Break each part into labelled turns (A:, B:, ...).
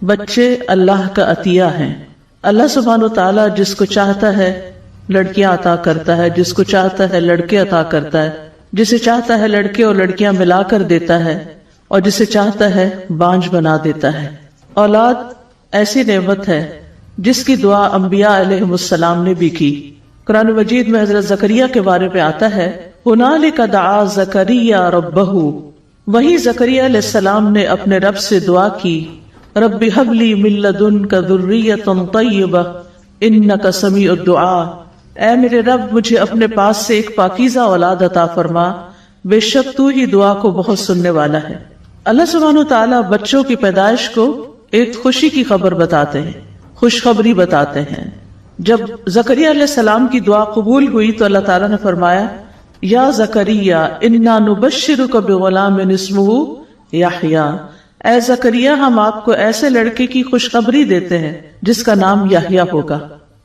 A: بچے اللہ کا عطیہ ہیں. اللہ سبحانہ وتعالی جس کو چاہتا ہے لڑکیاں عطا کرتا ہے، جس کو چاہتا ہے لڑکے عطا کرتا ہے، جسے چاہتا ہے لڑکے اور لڑکیاں ملا کر دیتا ہے، اور جسے چاہتا ہے بانجھ بنا دیتا ہے. اولاد ایسی نعمت ہے جس کی دعا انبیاء علیہ السلام نے بھی کی. قرآن مجید میں حضرت زکریا کے بارے میں آتا ہے ہنالک دعا زکریا ربہ، وہی زکریا علیہ السلام نے اپنے رب سے دعا کی رب ہب لی من لدنک ذریۃ طیبہ انک سمیع الدعاء، اے میرے رب مجھے اپنے پاس سے ایک پاکیزہ اولاد عطا فرما، بے شک تو ہی دعا کو بہت سننے والا ہے. اللہ سبحانہ وتعالی بچوں کی پیدائش کو ایک خوشی کی خبر بتاتے ہیں، خوشخبری بتاتے ہیں. جب زکریا علیہ السلام کی دعا قبول ہوئی تو اللہ تعالیٰ نے فرمایا یا زکریا انا نبشرک بغلام اسمہ یحییٰ، اے زکریا ہم آپ کو ایسے لڑکے کی خوشخبری دیتے ہیں جس کا نام یحییٰ ہوگا.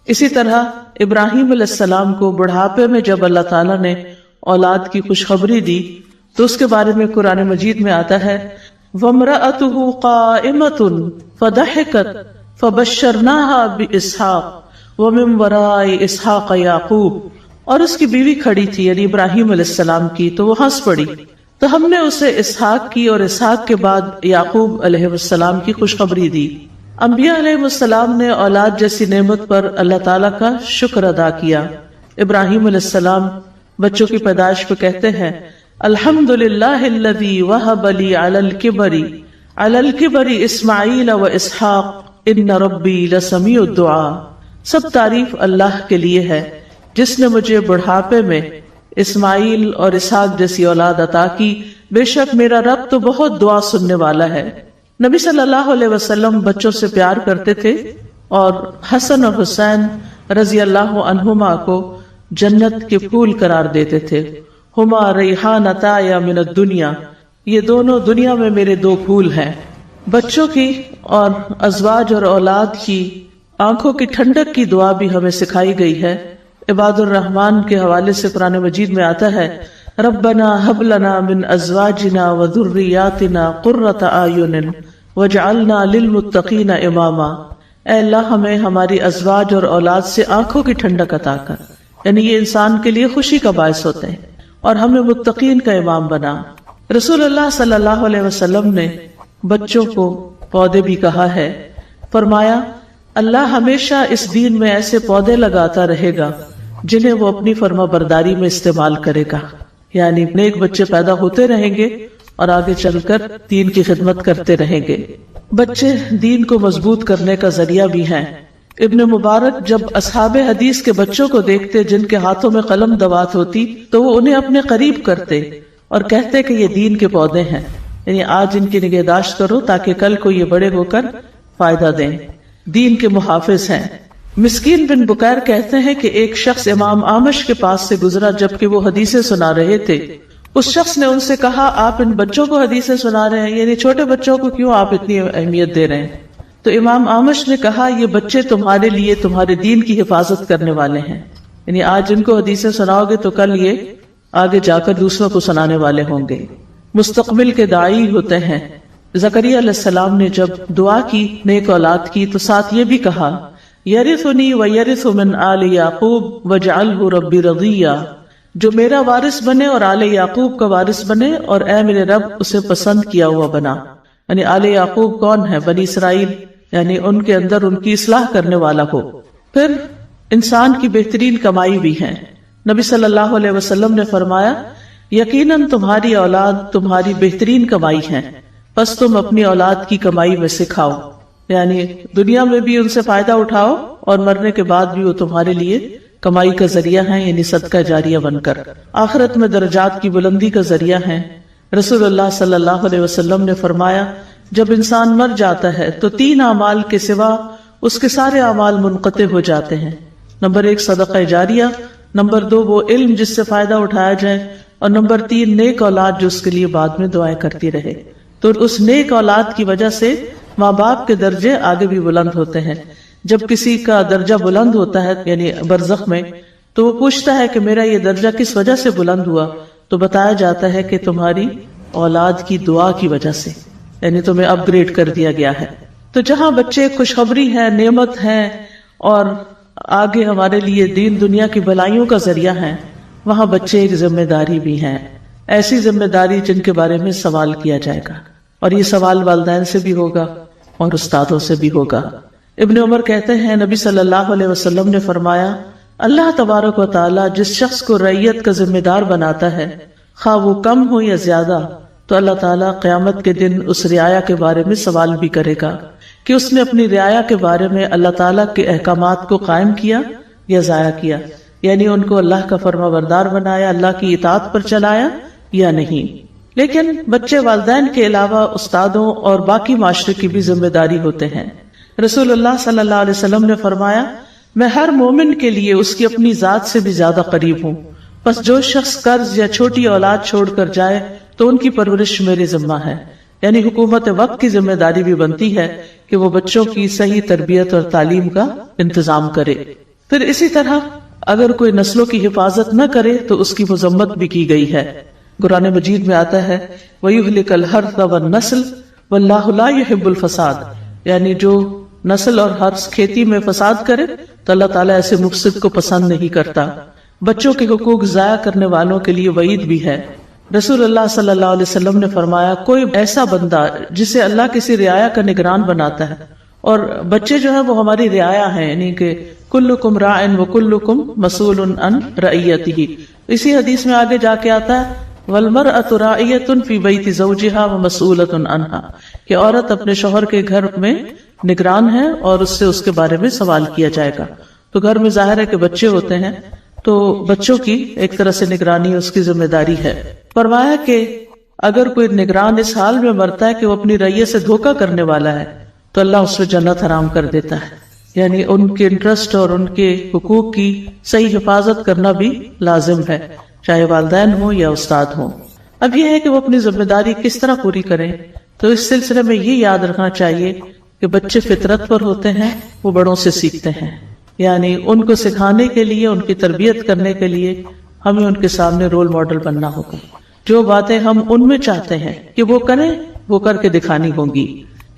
A: اسی طرح ابراہیم علیہ السلام کو بڑھاپے میں جب اللہ تعالیٰ نے اولاد کی خوشخبری دی تو اس کے بارے میں قرآن مجید میں آتا ہے وامرأتہ قائمۃ فضحکت فبشرناہا باسحاق ومن وراء اسحاق یعقوب، اور اس کی بیوی کھڑی تھی یعنی ابراہیم علیہ السلام کی تو وہ ہنس پڑی تو ہم نے اسے اسحاق کی اور اسحاق کے بعد یعقوب علیہ السلام کی خوشخبری دی. انبیاء علیہ السلام نے اولاد جیسی نعمت پر اللہ تعالیٰ کا شکر ادا کیا. ابراہیم علیہ السلام بچوں کی پیدائش پہ کہتے ہیں الحمدللہ الذی وہب لی علی الکبر اسماعیل و اسحاق ان ربی لسمیع الدعاء، سب تعریف اللہ کے لیے ہے جس نے مجھے بڑھاپے میں اسماعیل اور اسحاق جیسی اولاد عطا کی، بے شک میرا رب تو بہت دعا سننے والا ہے. نبی صلی اللہ علیہ وسلم بچوں سے پیار کرتے تھے اور حسن اور حسین رضی اللہ عنہما کو جنت کے پھول قرار دیتے تھے. ہما ریحانتایا من الدنیا، یہ دونوں دنیا میں میرے دو پھول ہیں. بچوں کی اور ازواج اور اولاد کی آنکھوں کی ٹھنڈک کی دعا بھی ہمیں سکھائی گئی ہے. عباد الرحمن کے حوالے سے قرآن مجید میں آتا ہے ربنا ہب لنا من ازواجنا وذریاتنا قرۃ اعین وجعلنا للمتقین اماما، اے اللہ ہمیں ہماری ازواج اور اولاد سے آنکھوں کی ٹھنڈک عطا کر، یعنی یہ انسان کے لیے خوشی کا باعث ہوتے ہیں، اور ہمیں متقین کا امام بنا. رسول اللہ صلی اللہ علیہ وسلم نے بچوں کو پودے بھی کہا ہے، فرمایا اللہ ہمیشہ اس دین میں ایسے پودے لگاتا رہے گا جنہیں وہ اپنی فرما برداری میں استعمال کرے گا، یعنی نیک بچے پیدا ہوتے رہیں گے اور آگے چل کر دین کی خدمت کرتے رہیں گے. بچے دین کو مضبوط کرنے کا ذریعہ بھی ہیں. ابن مبارک جب اصحاب حدیث کے بچوں کو دیکھتے جن کے ہاتھوں میں قلم دوات ہوتی تو وہ انہیں اپنے قریب کرتے اور کہتے کہ یہ دین کے پودے ہیں، یعنی آج ان کی نگہداشت کرو تاکہ کل کو یہ بڑے ہو کر فائدہ دیں، دین کے محافظ ہیں. مسکین بن بکیر کہتے ہیں کہ ایک شخص امام اعمش کے پاس سے گزرا جبکہ وہ حدیثیں سنا رہے تھے. اس شخص نے ان سے کہا آپ ان بچوں کو حدیثیں سنا رہے ہیں، یعنی چھوٹے بچوں کو کیوں آپ اتنی اہمیت دے رہے ہیں؟ تو امام اعمش نے کہا یہ بچے تمہارے لیے تمہارے دین کی حفاظت کرنے والے ہیں، یعنی آج ان کو حدیثیں سناؤ گے تو کل یہ آگے جا کر دوسروں کو سنانے والے ہوں گے، مستقبل کے داعی ہوتے ہیں. زکریا علیہ السلام نے جب دعا کی نیک اولاد کی تو ساتھ یہ بھی کہا یرثنی ویرث من آل یعقوب واجعلہ ربی رضیہ، جو میرا وارث بنے اور آل یعقوب کا وارث بنے اور اے میرے رب اسے پسند کیا ہوا بنا. یعنی آل یعقوب کون ہے؟ بنی اسرائیل، یعنی ان کے اندر ان کی اصلاح کرنے والا ہو. پھر انسان کی بہترین کمائی بھی ہے. نبی صلی اللہ علیہ وسلم نے فرمایا یقیناً تمہاری اولاد تمہاری بہترین کمائی ہے، بس تم اپنی اولاد کی کمائی میں سے کھاؤ، یعنی دنیا میں بھی ان سے فائدہ اٹھاؤ اور مرنے کے بعد بھی وہ تمہارے لیے کمائی کا ذریعہ ہیں، یعنی صدقہ جاریہ بن کر آخرت میں درجات کی بلندی کا ذریعہ ہیں. رسول اللہ صلی اللہ علیہ وسلم نے فرمایا جب انسان مر جاتا ہے تو 3 اعمال کے سوا اس کے سارے اعمال منقطع ہو جاتے ہیں. نمبر 1 صدقہ جاریہ، نمبر 2 وہ علم جس سے فائدہ اٹھایا جائے، اور نمبر 3 نیک اولاد جو اس کے لیے بعد میں دعائیں کرتی رہے. تو اس نیک اولاد کی وجہ سے ماں باپ کے درجے آگے بھی بلند ہوتے ہیں. جب کسی کا درجہ بلند ہوتا ہے یعنی برزخ میں تو وہ پوچھتا ہے کہ میرا یہ درجہ کس وجہ سے بلند ہوا، تو بتایا جاتا ہے کہ تمہاری اولاد کی دعا کی وجہ سے، یعنی تمہیں اپ گریڈ کر دیا گیا ہے. تو جہاں بچے خوشخبری ہیں، نعمت ہیں اور آگے ہمارے لیے دین دنیا کی بھلائیوں کا ذریعہ ہیں، وہاں بچے ایک ذمہ داری بھی ہیں، ایسی ذمہ داری جن کے بارے میں سوال کیا جائے گا، اور یہ سوال والدین سے بھی ہوگا اور استادوں سے بھی ہوگا۔ ابن عمر کہتے ہیں نبی صلی اللہ علیہ وسلم نے فرمایا، اللہ تبارک و تعالی جس شخص کو رعیت کا ذمہ دار بناتا ہے، خواہ وہ کم ہو یا زیادہ، تو اللہ تعالیٰ قیامت کے دن اس رعایا کے بارے میں سوال بھی کرے گا کہ اس نے اپنی رعایا کے بارے میں اللہ تعالیٰ کے احکامات کو قائم کیا یا ضائع کیا، یعنی ان کو اللہ کا فرما بردار بنایا، اللہ کی اطاعت پر چلایا یا نہیں۔ لیکن بچے والدین کے علاوہ استادوں اور باقی معاشرے کی بھی ذمہ داری ہوتے ہیں۔ رسول اللہ صلی اللہ علیہ وسلم نے فرمایا، میں ہر مومن کے لیے اس کی اپنی ذات سے بھی زیادہ قریب ہوں، بس جو شخص قرض یا چھوٹی اولاد چھوڑ کر جائے تو ان کی پرورش میرے ذمہ ہے، یعنی حکومت وقت کی ذمہ داری بھی بنتی ہے کہ وہ بچوں کی صحیح تربیت اور تعلیم کا انتظام کرے۔ پھر اسی طرح اگر کوئی نسلوں کی حفاظت نہ کرے تو اس کی مذمت بھی کی گئی ہے۔ قرآن مجید میں آتا ہے وَيُهْلِكَ الْحَرْثَ وَالنَّسْلَ وَاللَّهُ لَا يُحِبُّ الْفَسَادَ، یعنی جو نسل اور حرث کھیتی میں فساد کرے تو اللہ تعالیٰ ایسے مفسد کو پسند نہیں کرتا۔ بچوں کے حقوق ضائع کرنے والوں کے لیے وعید بھی ہے۔ رسول اللہ صلی اللہ علیہ وسلم نے فرمایا، کوئی ایسا بندہ جسے اللہ کسی رعایا کا نگران بناتا ہے، اور بچے جو ہیں وہ ہماری رعایا ہیں، یعنی کہ کلکم راعٍ وکلکم مسئول عن رعیتہ۔ اسی حدیث میں آگے جا کے آتا ہے وَالْمَرْأَةُ رَاعِيَةٌ فِي بَيْتِ زَوْجِهَا وَمَسْئُولَةٌ عَنْهَا، کہ عورت اپنے شوہر کے گھر میں نگران ہے اور اس سے اس کے بارے میں سوال کیا جائے گا۔ تو گھر میں ظاہر ہے کہ بچے ہوتے ہیں تو بچوں کی ایک طرح سے نگرانی اس کی ذمہ داری ہے۔ فرمایا کہ اگر کوئی نگران اس حال میں مرتا ہے کہ وہ اپنی رعیت سے دھوکہ کرنے والا ہے تو اللہ اس میں جنت حرام کر دیتا ہے، یعنی ان کے انٹرسٹ اور ان کے حقوق کی صحیح حفاظت کرنا بھی لازم ہے، چاہے والدین ہوں یا استاد ہوں۔ اب یہ ہے کہ وہ اپنی ذمہ داری کس طرح پوری کریں، تو اس سلسلے میں یہ یاد رکھنا چاہیے کہ بچے فطرت پر ہوتے ہیں، وہ بڑوں سے سیکھتے ہیں، یعنی ان کو سکھانے کے لیے، ان کی تربیت کرنے کے لیے ہمیں ان کے سامنے رول ماڈل بننا ہوگا۔ جو باتیں ہم ان میں چاہتے ہیں کہ وہ کریں، وہ کر کے دکھانی ہوں گی۔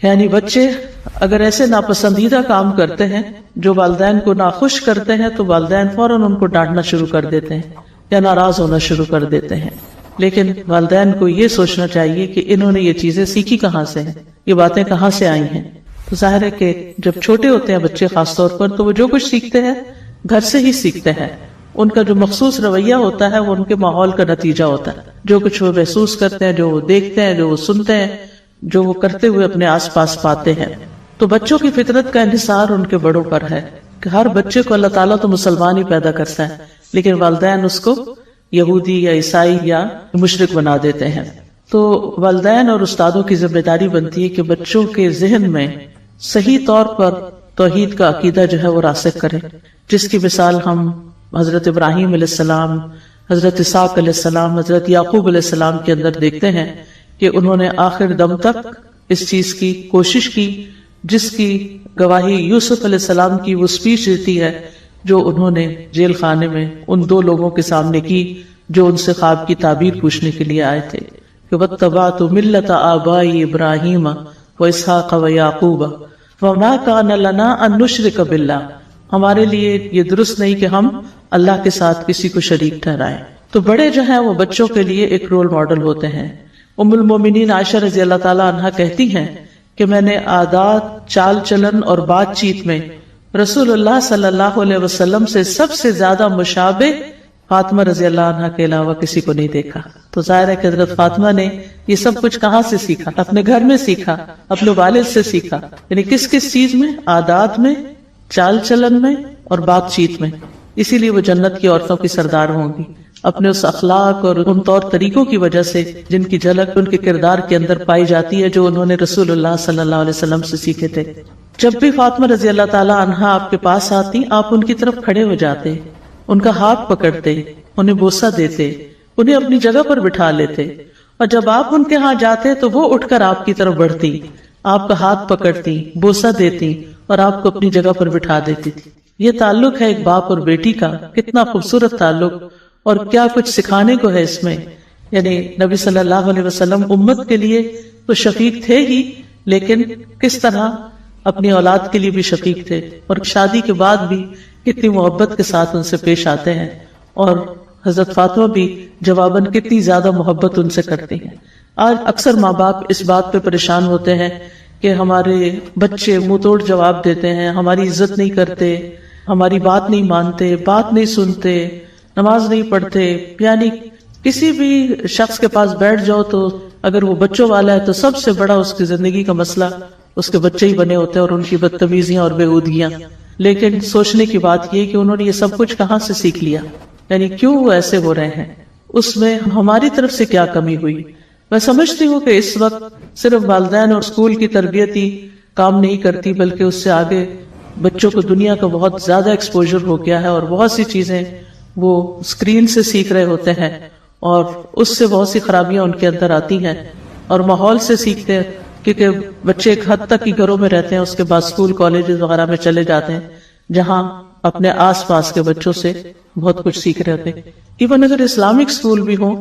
A: یعنی بچے اگر ایسے ناپسندیدہ کام کرتے ہیں جو والدین کو ناخوش کرتے ہیں تو والدین فوراً ان کو ڈانٹنا شروع کر دیتے ہیں یا ناراض ہونا شروع کر دیتے ہیں، لیکن والدین کو یہ سوچنا چاہیے کہ انہوں نے یہ چیزیں سیکھی کہاں سے ہیں، یہ باتیں کہاں سے آئی ہیں۔ تو ظاہر ہے کہ جب چھوٹے ہوتے ہیں بچے خاص طور پر، تو وہ جو کچھ سیکھتے ہیں گھر سے ہی سیکھتے ہیں۔ ان کا جو مخصوص رویہ ہوتا ہے وہ ان کے ماحول کا نتیجہ ہوتا ہے، جو کچھ وہ محسوس کرتے ہیں، جو وہ دیکھتے ہیں، جو وہ سنتے ہیں، جو وہ کرتے ہوئے اپنے آس پاس پاتے ہیں۔ تو بچوں کی فطرت کا انحصار ان کے بڑوں پر ہے کہ ہر بچے کو اللہ تعالیٰ تو مسلمان ہی پیدا کرتا ہے، لیکن والدین اس کو یہودی یا عیسائی یا مشرک بنا دیتے ہیں۔ تو والدین اور استادوں کی ذمہ داری بنتی ہے کہ بچوں کے ذہن میں صحیح طور پر توحید کا عقیدہ جو ہے وہ راسخ کرے، جس کی مثال ہم حضرت ابراہیم علیہ السلام، حضرت اسحاق علیہ السلام، حضرت یعقوب علیہ السلام کے اندر دیکھتے ہیں کہ انہوں نے آخر دم تک اس چیز کی کوشش کی، جس کی گواہی یوسف علیہ السلام کی وہ اسپیچ دیتی ہے جو انہوں نے جیل خانے میں ان دو لوگوں کے سامنے کی جو ان سے خواب کی تعبیر پوچھنے کے لیے آئے تھے کہ وَاتَّبَعْتُ مِلَّةَ آبَائِي إِبْرَاهِيمَ وَإِسْحَاقَ وَيَعْقُوبَ وَمَا كَانَ لَنَا أَن نُشْرِكَ بِاللَّهِ، ہمارے لیے یہ درست نہیں کہ ہم اللہ کے ساتھ کسی کو شریک ٹھہرائیں۔ تو بڑے جو ہیں وہ بچوں کے لیے ایک رول ماڈل ہوتے ہیں۔ ام المومنین عائشہ رضی اللہ تعالی عنہا کہتی ہیں کہ میں نے عادات، چال چلن اور بات چیت میں رسول اللہ صلی اللہ علیہ وسلم سے سب سے زیادہ مشابہ فاطمہ رضی اللہ عنہا کے علاوہ کسی کو نہیں دیکھا۔ تو ظاہر ہے کہ حضرت فاطمہ نے یہ سب کچھ کہاں سے سیکھا؟ اپنے گھر میں سیکھا، اپنے والد سے سیکھا، یعنی کس کس چیز میں؟ عادات میں، چال چلن میں اور بات چیت میں۔ اسی لیے وہ جنت کی عورتوں کی سردار ہوں گی، اپنے اس اخلاق اور ان طور طریقوں کی وجہ سے جن کی جھلک ان کے کردار کے اندر پائی جاتی ہے جو انہوں نے رسول اللہ صلی اللہ علیہ وسلم سے سیکھے تھے۔ جب بھی فاطمہ رضی اللہ تعالی عنہا آپ کے پاس آتی، آپ ان کی طرف کھڑے ہو جاتے، ان کا ہاتھ پکڑتے، انہیں بوسہ دیتے، انہیں اپنی جگہ پر بٹھا لیتے، اور جب آپ ان کے ہاں جاتے تو وہ اٹھ کر آپ کی طرف بڑھتی، آپ کا ہاتھ پکڑتی، بوسہ دیتی اور آپ کو اپنی جگہ پر بٹھا دیتی تھی۔ یہ تعلق ہے ایک باپ اور بیٹی کا، کتنا خوبصورت تعلق، اور کیا کچھ سکھانے کو ہے اس میں۔ یعنی نبی صلی اللہ علیہ وسلم امت کے لیے تو شفیق تھے ہی، لیکن کس طرح اپنی اولاد کے لیے بھی شفیق تھے، اور شادی کے بعد بھی کتنی محبت کے ساتھ ان سے پیش آتے ہیں، اور حضرت فاطمہ بھی جواباً کتنی زیادہ محبت ان سے کرتی ہیں۔ آج اکثر ماں باپ اس بات پہ پریشان ہوتے ہیں کہ ہمارے بچے منہ توڑ جواب دیتے ہیں، ہماری عزت نہیں کرتے، ہماری بات نہیں مانتے، بات نہیں سنتے، نماز نہیں پڑھتے، یعنی کسی بھی شخص کے پاس بیٹھ جاؤ تو اگر وہ بچوں والا ہے تو سب سے بڑا اس کی زندگی کا مسئلہ اس کے بچے ہی بنے ہوتے ہیں اور ان کی بدتمیزیاں اور بےہودگیاں۔ لیکن سوچنے کی بات یہ کہ انہوں نے یہ سب کچھ کہاں سے سیکھ لیا، یعنی کیوں وہ ایسے ہو رہے ہیں، اس میں ہماری طرف سے کیا کمی ہوئی۔ میں سمجھتی ہوں کہ اس وقت صرف والدین اور اسکول کی تربیت ہی کام نہیں کرتی، بلکہ اس سے آگے بچوں کو دنیا کا بہت زیادہ ایکسپوجر ہو گیا ہے، اور بہت سی چیزیں وہ اسکرین سے سیکھ رہے ہوتے ہیں، اور اس سے بہت سی خرابیاں ان کے اندر آتی ہیں، اور ماحول سے سیکھتے ہیں، کیونکہ بچے ایک حد تک ہی گھروں میں رہتے ہیں، اس کے بعد اسکول کالجز وغیرہ میں چلے جاتے ہیں جہاں اپنے آس پاس کے بچوں سے بہت کچھ سیکھ رہے ہوتے ہیں۔ ایون اگر اسلامک اسکول بھی ہوں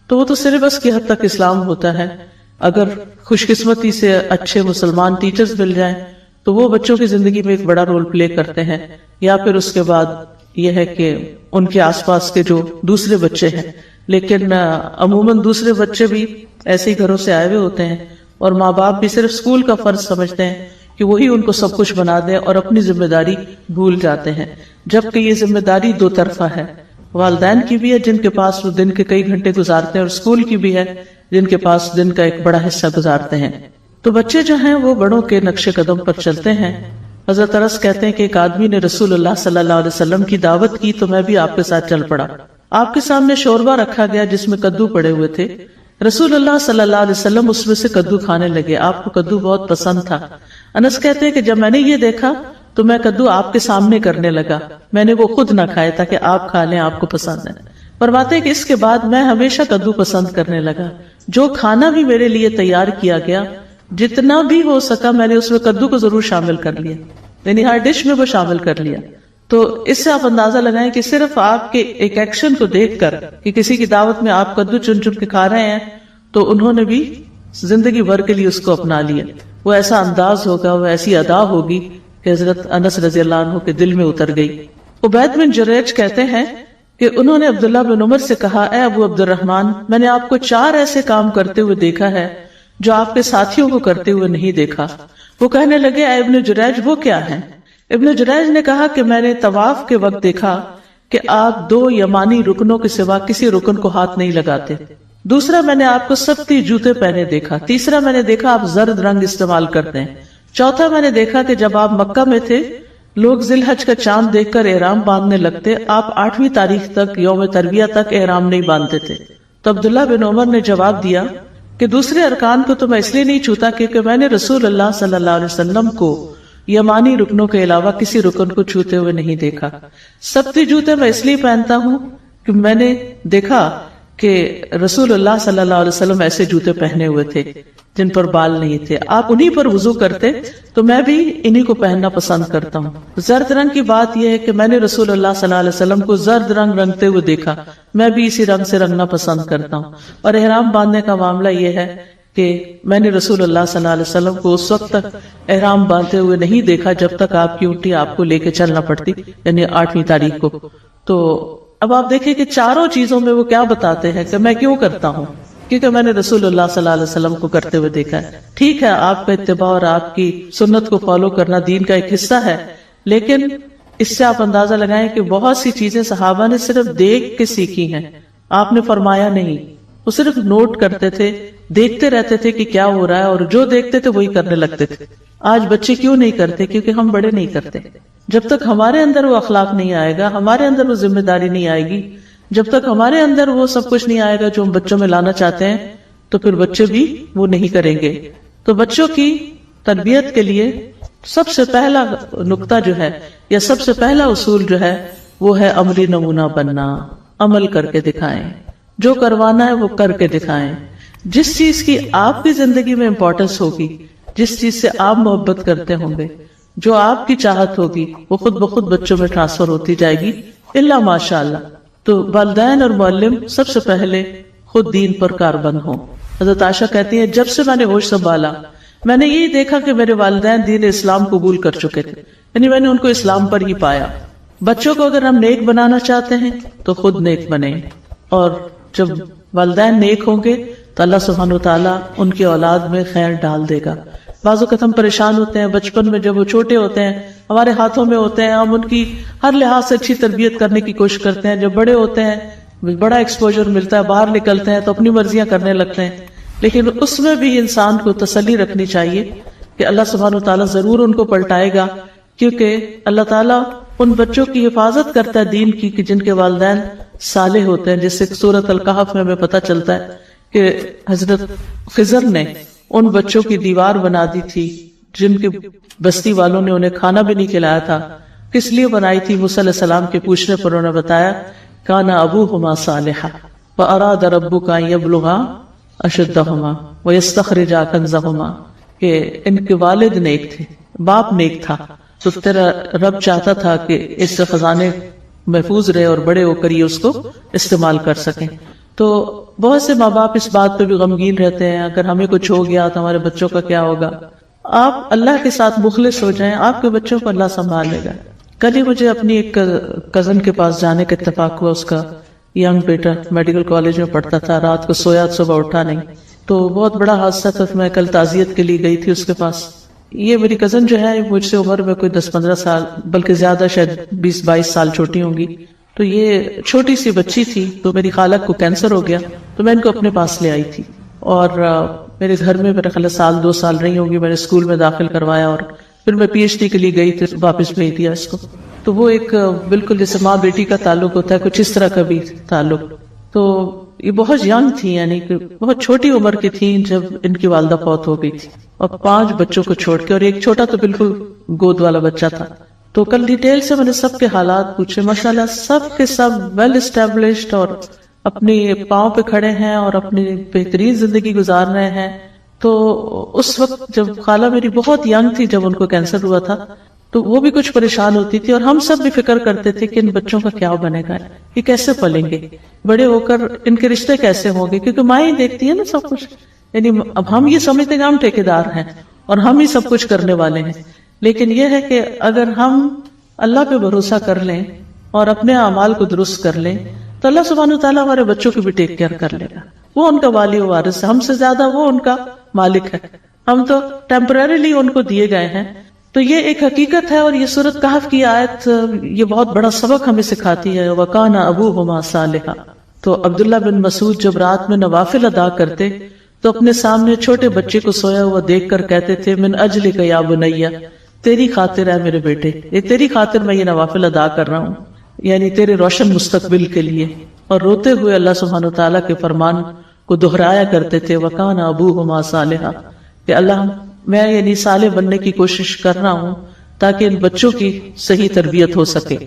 A: تو وہ تو سلیبس کی حد تک اسلام ہوتا ہے، اگر خوش قسمتی سے اچھے مسلمان ٹیچرز مل جائیں تو وہ بچوں کی زندگی میں ایک بڑا رول پلے کرتے ہیں، یا پھر اس کے بعد یہ ہے کہ ان کے آس پاس کے جو دوسرے بچے ہیں، لیکن عموماً دوسرے بچے بھی ایسے ہی گھروں سے آئے ہوئے ہوتے ہیں، اور ماں باپ بھی صرف اسکول کا فرض سمجھتے ہیں کہ وہی ان کو سب کچھ بنا دیں اور اپنی ذمہ داری بھول جاتے ہیں، جبکہ یہ ذمہ داری دو طرفہ ہے، والدین کی بھی ہے جن کے پاس وہ دن کے کئی گھنٹے گزارتے ہیں، اور اسکول کی بھی ہے جن کے پاس دن کا ایک بڑا حصہ گزارتے ہیں۔ تو بچے جو ہیں وہ بڑوں کے نقش قدم پر چلتے ہیں۔ حضرت انس کہتے ہیں کہ ایک آدمی نے رسول اللہ صلی اللہ علیہ وسلم کی دعوت کی تو میں بھی آپ کے ساتھ چل پڑا۔ آپ کے سامنے شوربہ رکھا گیا جس میں کدو پڑے ہوئے تھے، رسول اللہ صلی اللہ علیہ وسلم اس میں سے کدو کھانے لگے، آپ کو کدو بہت پسند تھا۔ انس کہتے ہیں کہ جب میں نے یہ دیکھا تو میں کدو آپ کے سامنے کرنے لگا، میں نے وہ خود نہ کھائے تاکہ آپ کھا لیں، آپ کو پسند ہے۔ فرماتے ہیں کہ اس کے بعد میں ہمیشہ کدو پسند کرنے لگا، جو کھانا بھی میرے لیے تیار کیا گیا جتنا بھی ہو سکا میں نے اس میں کدو کو ضرور شامل کر لیا، یعنی ہر ڈش میں وہ شامل کر لیا۔ تو اس سے آپ اندازہ لگائیں کہ صرف آپ کے ایک ایکشن کو دیکھ کر کہ کسی کی دعوت میں آپ کدو چن چن کے کھا رہے ہیں تو انہوں نے بھی زندگی بھر کے لیے اس کو اپنا لیا۔ وہ ایسا انداز ہوگا، وہ ایسی ادا ہوگی کہ حضرت انس رضی اللہ عنہ کے دل میں اتر گئی۔ عبید بن جریج کہتے ہیں کہ انہوں نے عبداللہ بن عمر سے کہا، اے ابو عبد الرحمن، میں نے آپ کو 4 ایسے کام کرتے ہوئے دیکھا ہے جو آپ کے ساتھیوں کو کرتے ہوئے نہیں دیکھا۔ وہ کہنے لگے، اے ابن جریج وہ کیا ہیں؟ ابن جریج نے کہا کہ میں نے طواف کے وقت دیکھا کہ آپ 2 یمانی رکنوں کے سوا کسی رکن کو ہاتھ نہیں لگاتے، دوسرا میں نے آپ کو سفتی جوتے پہنے دیکھا، تیسرا میں نے دیکھا آپ زرد رنگ استعمال کرتے ہیں، چوتھا میں نے دیکھا کہ جب آپ مکہ میں تھے لوگ ذی الحج کا چاند دیکھ کر احرام باندھنے لگتے، آپ 8ویں تاریخ تک یوم ترویہ تک احرام نہیں باندھتے تھے۔ تو عبداللہ بن عمر نے جواب دیا کہ دوسرے ارکان کو تو میں اس لیے نہیں چھوتا کیونکہ میں نے رسول اللہ صلی اللہ علیہ وسلم کو یمانی رکنوں کے علاوہ کسی رکن کو چھوتے ہوئے نہیں دیکھا۔ سفتی جوتے میں اس لیے پہنتا ہوں کہ میں نے دیکھا کہ رسول اللہ صلی اللہ علیہ وسلم ایسے جوتے پہنے ہوئے تھے جن پر بال نہیں تھے، آپ انہی پر وضو کرتے تو میں بھی انہی کو پہننا پسند کرتا ہوں۔ زرد رنگ کی بات یہ ہے کہ میں نے رسول اللہ صلی اللہ علیہ وسلم کو زرد رنگ رنگتے ہوئے دیکھا، میں بھی اسی رنگ سے رنگنا پسند کرتا ہوں۔ اور احرام باندھنے کا معاملہ یہ ہے کہ میں نے رسول اللہ صلی اللہ علیہ وسلم کو اس وقت تک احرام باندھتے ہوئے نہیں دیکھا جب تک آپ کی اونٹی آپ کو لے کے چلنا پڑتی، یعنی 8ویں تاریخ کو۔ تو اب آپ دیکھیں کہ چاروں چیزوں میں وہ کیا بتاتے ہیں کہ میں کیوں کرتا ہوں، کیونکہ میں نے رسول اللہ صلی اللہ علیہ وسلم کو کرتے ہوئے دیکھا ہے۔ ٹھیک ہے، آپ کا اتباع اور آپ کی سنت کو فالو کرنا دین کا ایک حصہ ہے، لیکن اس سے آپ اندازہ لگائیں کہ بہت سی چیزیں صحابہ نے صرف دیکھ کے سیکھی ہیں، آپ نے فرمایا نہیں، وہ صرف نوٹ کرتے تھے، دیکھتے رہتے تھے کہ کیا ہو رہا ہے، اور جو دیکھتے تھے وہی کرنے لگتے تھے۔ آج بچے کیوں نہیں کرتے؟ کیونکہ ہم بڑے نہیں کرتے۔ جب تک ہمارے اندر وہ اخلاق نہیں آئے گا، ہمارے اندر وہ ذمہ داری نہیں آئے گی، جب تک ہمارے اندر وہ سب کچھ نہیں آئے گا جو ہم بچوں میں لانا چاہتے ہیں، تو پھر بچے بھی وہ نہیں کریں گے۔ تو بچوں کی تربیت کے لیے سب سے پہلا نقطہ جو ہے یا سب سے پہلا اصول جو ہے وہ ہے عملی نمونہ بننا، عمل کر کے دکھائیں، جو کروانا ہے وہ کر کے دکھائیں۔ جس چیز کی آپ کی زندگی میں امپورٹنس ہوگی، جس چیز سے آپ محبت کرتے ہوں گے، جو آپ کی چاہت ہوگی، وہ خود بخود بچوں میں ٹرانسفر ہوتی جائے گی، الا ماشاء اللہ۔ تو والدین اور معلم سب سے پہلے خود دین پر کاربند ہوں۔ حضرت عائشہ کہتی ہیں جب سے میں نے ہوش سنبھالا میں نے یہی دیکھا کہ میرے والدین دین اسلام قبول کر چکے تھے، یعنی میں نے ان کو اسلام پر ہی پایا۔ بچوں کو اگر ہم نیک بنانا چاہتے ہیں تو خود نیک بنیں، اور جب والدین نیک ہوں گے تو اللہ سبحانہ وتعالیٰ ان کی اولاد میں خیر ڈال دے گا۔ بعض اوقات ہم پریشان ہوتے ہیں بچپن میں، جب وہ چھوٹے ہوتے ہیں ہمارے ہاتھوں میں ہوتے ہیں، ہم ان کی ہر لحاظ سے اچھی تربیت کرنے کی کوشش کرتے ہیں، جب بڑے ہوتے ہیں بڑا ایکسپوجر ملتا ہے، باہر نکلتے ہیں تو اپنی مرضیاں کرنے لگتے ہیں، لیکن اس میں بھی انسان کو تسلی رکھنی چاہیے کہ اللہ سبحانہ وتعالیٰ ضرور ان کو پلٹائے گا، کیونکہ اللہ تعالیٰ ان بچوں کی حفاظت کرتا ہے دین کی کہ جن کے والدین صالح ہوتے ہیں، جس سے سورۃ الکہف میں ہمیں پتہ چلتا ہے کہ حضرت خضر نے ان بچوں کی دیوار بنا دی تھی جن کے بستی والوں نے انہیں کھانا بھی نہیں کھلایا تھا۔ کس لیے بنائی تھی؟ موسیٰ علیہ السلام کے پوچھنے پر انہوں نے بتایا کان ابوہما صالحا فاراد ربک ان یبلغا اشدہما ویستخرجا کنزہما، کہ ان کے والد نیک تھے، باپ نیک تھا، تو تیرا رب چاہتا تھا کہ اس سے خزانے محفوظ رہے اور بڑے ہو کر یہ اس کو استعمال کر سکیں۔ تو بہت سے ماں باپ اس بات پہ بھی غمگین رہتے ہیں اگر ہمیں کچھ ہو گیا تو ہمارے بچوں کا کیا ہوگا۔ آپ اللہ کے ساتھ مخلص ہو جائیں، آپ کے بچوں کو اللہ سنبھال لے گا۔ کل ہی مجھے اپنی ایک کزن کے پاس جانے کا اتفاق ہوا، اس کا ینگ بیٹا میڈیکل کالج میں پڑھتا تھا، رات کو سویا صبح اٹھا نہیں، تو بہت بڑا حادثہ تھا۔ میں کل تعزیت کے لیے گئی تھی اس کے پاس۔ یہ میری کزن جو ہے مجھ سے عمر میں کوئی 10-15 سال بلکہ زیادہ، شاید 20-22 سال چھوٹی ہوں گی، تو یہ چھوٹی سی بچی تھی، تو میری خالہ کو کینسر ہو گیا تو میں ان کو اپنے پاس لے آئی تھی، اور میرے گھر میں میرا خیال 1-2 سال رہی ہوں گی۔ میں نے اسکول میں داخل کروایا اور پھر میں پی ایچ ڈی کے لیے گئی تھی، واپس بھیج دیا اس کو۔ تو وہ ایک بالکل جیسے ماں بیٹی کا تعلق ہوتا ہے، کچھ اس طرح کا بھی تعلق۔ تو یہ بہت ینگ تھی، یعنی کہ بہت چھوٹی عمر کی تھی جب ان کی والدہ فوت ہو گئی تھی، اور 5 بچوں کو چھوڑ کے، اور ایک چھوٹا تو بالکل گود والا بچہ تھا۔ تو کل ڈیٹیل سے میں نے سب کے حالات پوچھے، ماشاءاللہ سب کے سب ویل اسٹیبلشڈ اور اپنی پاؤں پہ کھڑے ہیں اور اپنی بہترین زندگی گزار رہے ہیں۔ تو اس وقت جب خالہ میری بہت ینگ تھی جب ان کو کینسر ہوا تھا، تو وہ بھی کچھ پریشان ہوتی تھی، اور ہم سب بھی فکر کرتے تھے کہ ان بچوں کا کیا بنے گا، یہ کیسے پلیں گے، بڑے ہو کر ان کے رشتے کیسے ہوں گے، کیونکہ ماں ہی دیکھتی ہے نا سب کچھ۔ یعنی اب ہم یہ سمجھتے کہ ہم ٹھیکیدار ہیں اور ہم ہی سب کچھ کرنے والے ہیں، لیکن یہ ہے کہ اگر ہم اللہ پہ بھروسہ کر لیں اور اپنے اعمال کو درست کر لیں تو اللہ سبحانہ وتعالیٰ ہمارے بچوں کی بھی ٹیک کیئر کر لے گا۔ وہ ان کا والی و وارث ہے، ہم سے زیادہ وہ ان کا مالک ہے، ہم تو ٹیمپرریلی ان کو دیے گئے ہیں۔ تو یہ ایک حقیقت ہے، اور یہ سورۃ کہف کی آیت یہ بہت بڑا سبق ہمیں سکھاتی ہے۔ وَكَانَ أَبُوهُمَا صَالِحًا۔ تو عبداللہ بن مسعود جب رات میں نوافل ادا کرتے تو اپنے سامنے چھوٹے بچے کو سویا ہوا دیکھ کر کہتے تھے من اجلک یا بنیا، تیری خاطر ہے میرے بیٹے، یہ تیری خاطر میں یہ نوافل ادا کر رہا ہوں، یعنی تیرے روشن مستقبل کے لیے۔ اور روتے ہوئے اللہ سبحانہ وتعالیٰ کے فرمان کو دہرایا کرتے تھے وَكَانَ أَبُوهُمَا صَالِحًا، کہ اللہ میں یعنی صالح بننے کی کوشش کر رہا ہوں تاکہ ان بچوں کی صحیح تربیت ہو سکے۔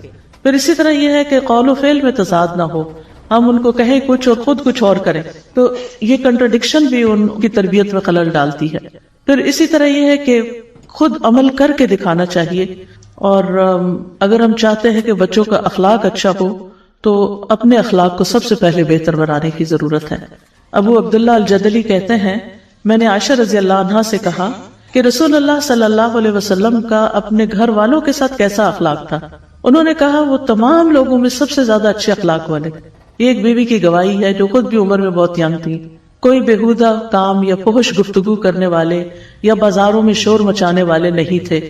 A: پھر اسی طرح یہ ہے کہ قول و فعل میں تضاد نہ ہو، ہم ان کو کہیں کچھ اور خود کچھ اور کریں، تو یہ کنٹرڈکشن بھی ان کی تربیت میں خلل ڈالتی ہے۔ پھر اسی طرح یہ ہے کہ خود عمل کر کے دکھانا چاہیے، اور اگر ہم چاہتے ہیں کہ بچوں کا اخلاق اچھا ہو تو اپنے اخلاق کو سب سے پہلے بہتر بنانے کی ضرورت ہے۔ ابو عبداللہ الجدلی کہتے ہیں میں نے عائشہ رضی اللہ عنہا سے کہا کہ رسول اللہ صلی اللہ علیہ وسلم کا اپنے گھر والوں کے ساتھ کیسا اخلاق تھا؟ انہوں نے کہا وہ تمام لوگوں میں سب سے زیادہ اچھے اخلاق والے۔ یہ ایک بیوی کی گواہی ہے جو خود بھی عمر میں بہت ینگ تھی۔ کوئی بےہودہ کام یا فحش گفتگو کرنے والے یا بازاروں میں شور مچانے والے نہیں تھے۔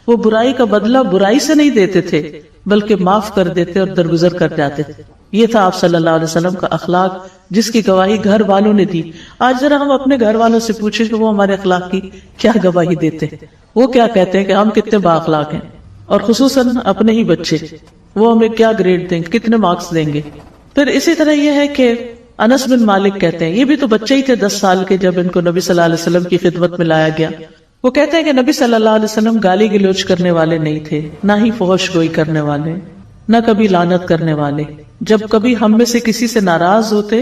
A: وہ برائی کا بدلہ برائی سے نہیں دیتے تھے بلکہ معاف کر دیتے اور درگزر کر جاتے تھے۔ یہ تھا آپ صلی اللہ علیہ وسلم کا اخلاق جس کی گواہی گھر والوں نے دی۔ آج ذرا ہم اپنے گھر والوں سے پوچھیں کہ وہ ہمارے اخلاق کی کیا گواہی دیتے ہیں، وہ کیا کہتے ہیں کہ ہم کتنے با اخلاق ہیں، اور خصوصاً اپنے ہی بچے، وہ ہمیں کیا گریڈ دیں گے، کتنے مارکس دیں گے۔ پھر اسی طرح یہ ہے کہ انس بن مالک کہتے ہیں، یہ بھی تو بچے ہی تھے 10 سال کے جب ان کو نبی صلی اللہ علیہ وسلم کی خدمت میں لایا گیا۔ وہ کہتے ہیں کہ نبی صلی اللہ علیہ وسلم گالی گلوچ کرنے والے نہیں تھے، نہ ہی فحش گوئی کرنے والے، نہ کبھی لعنت کرنے والے۔ جب کبھی ہم میں سے کسی سے ناراض ہوتے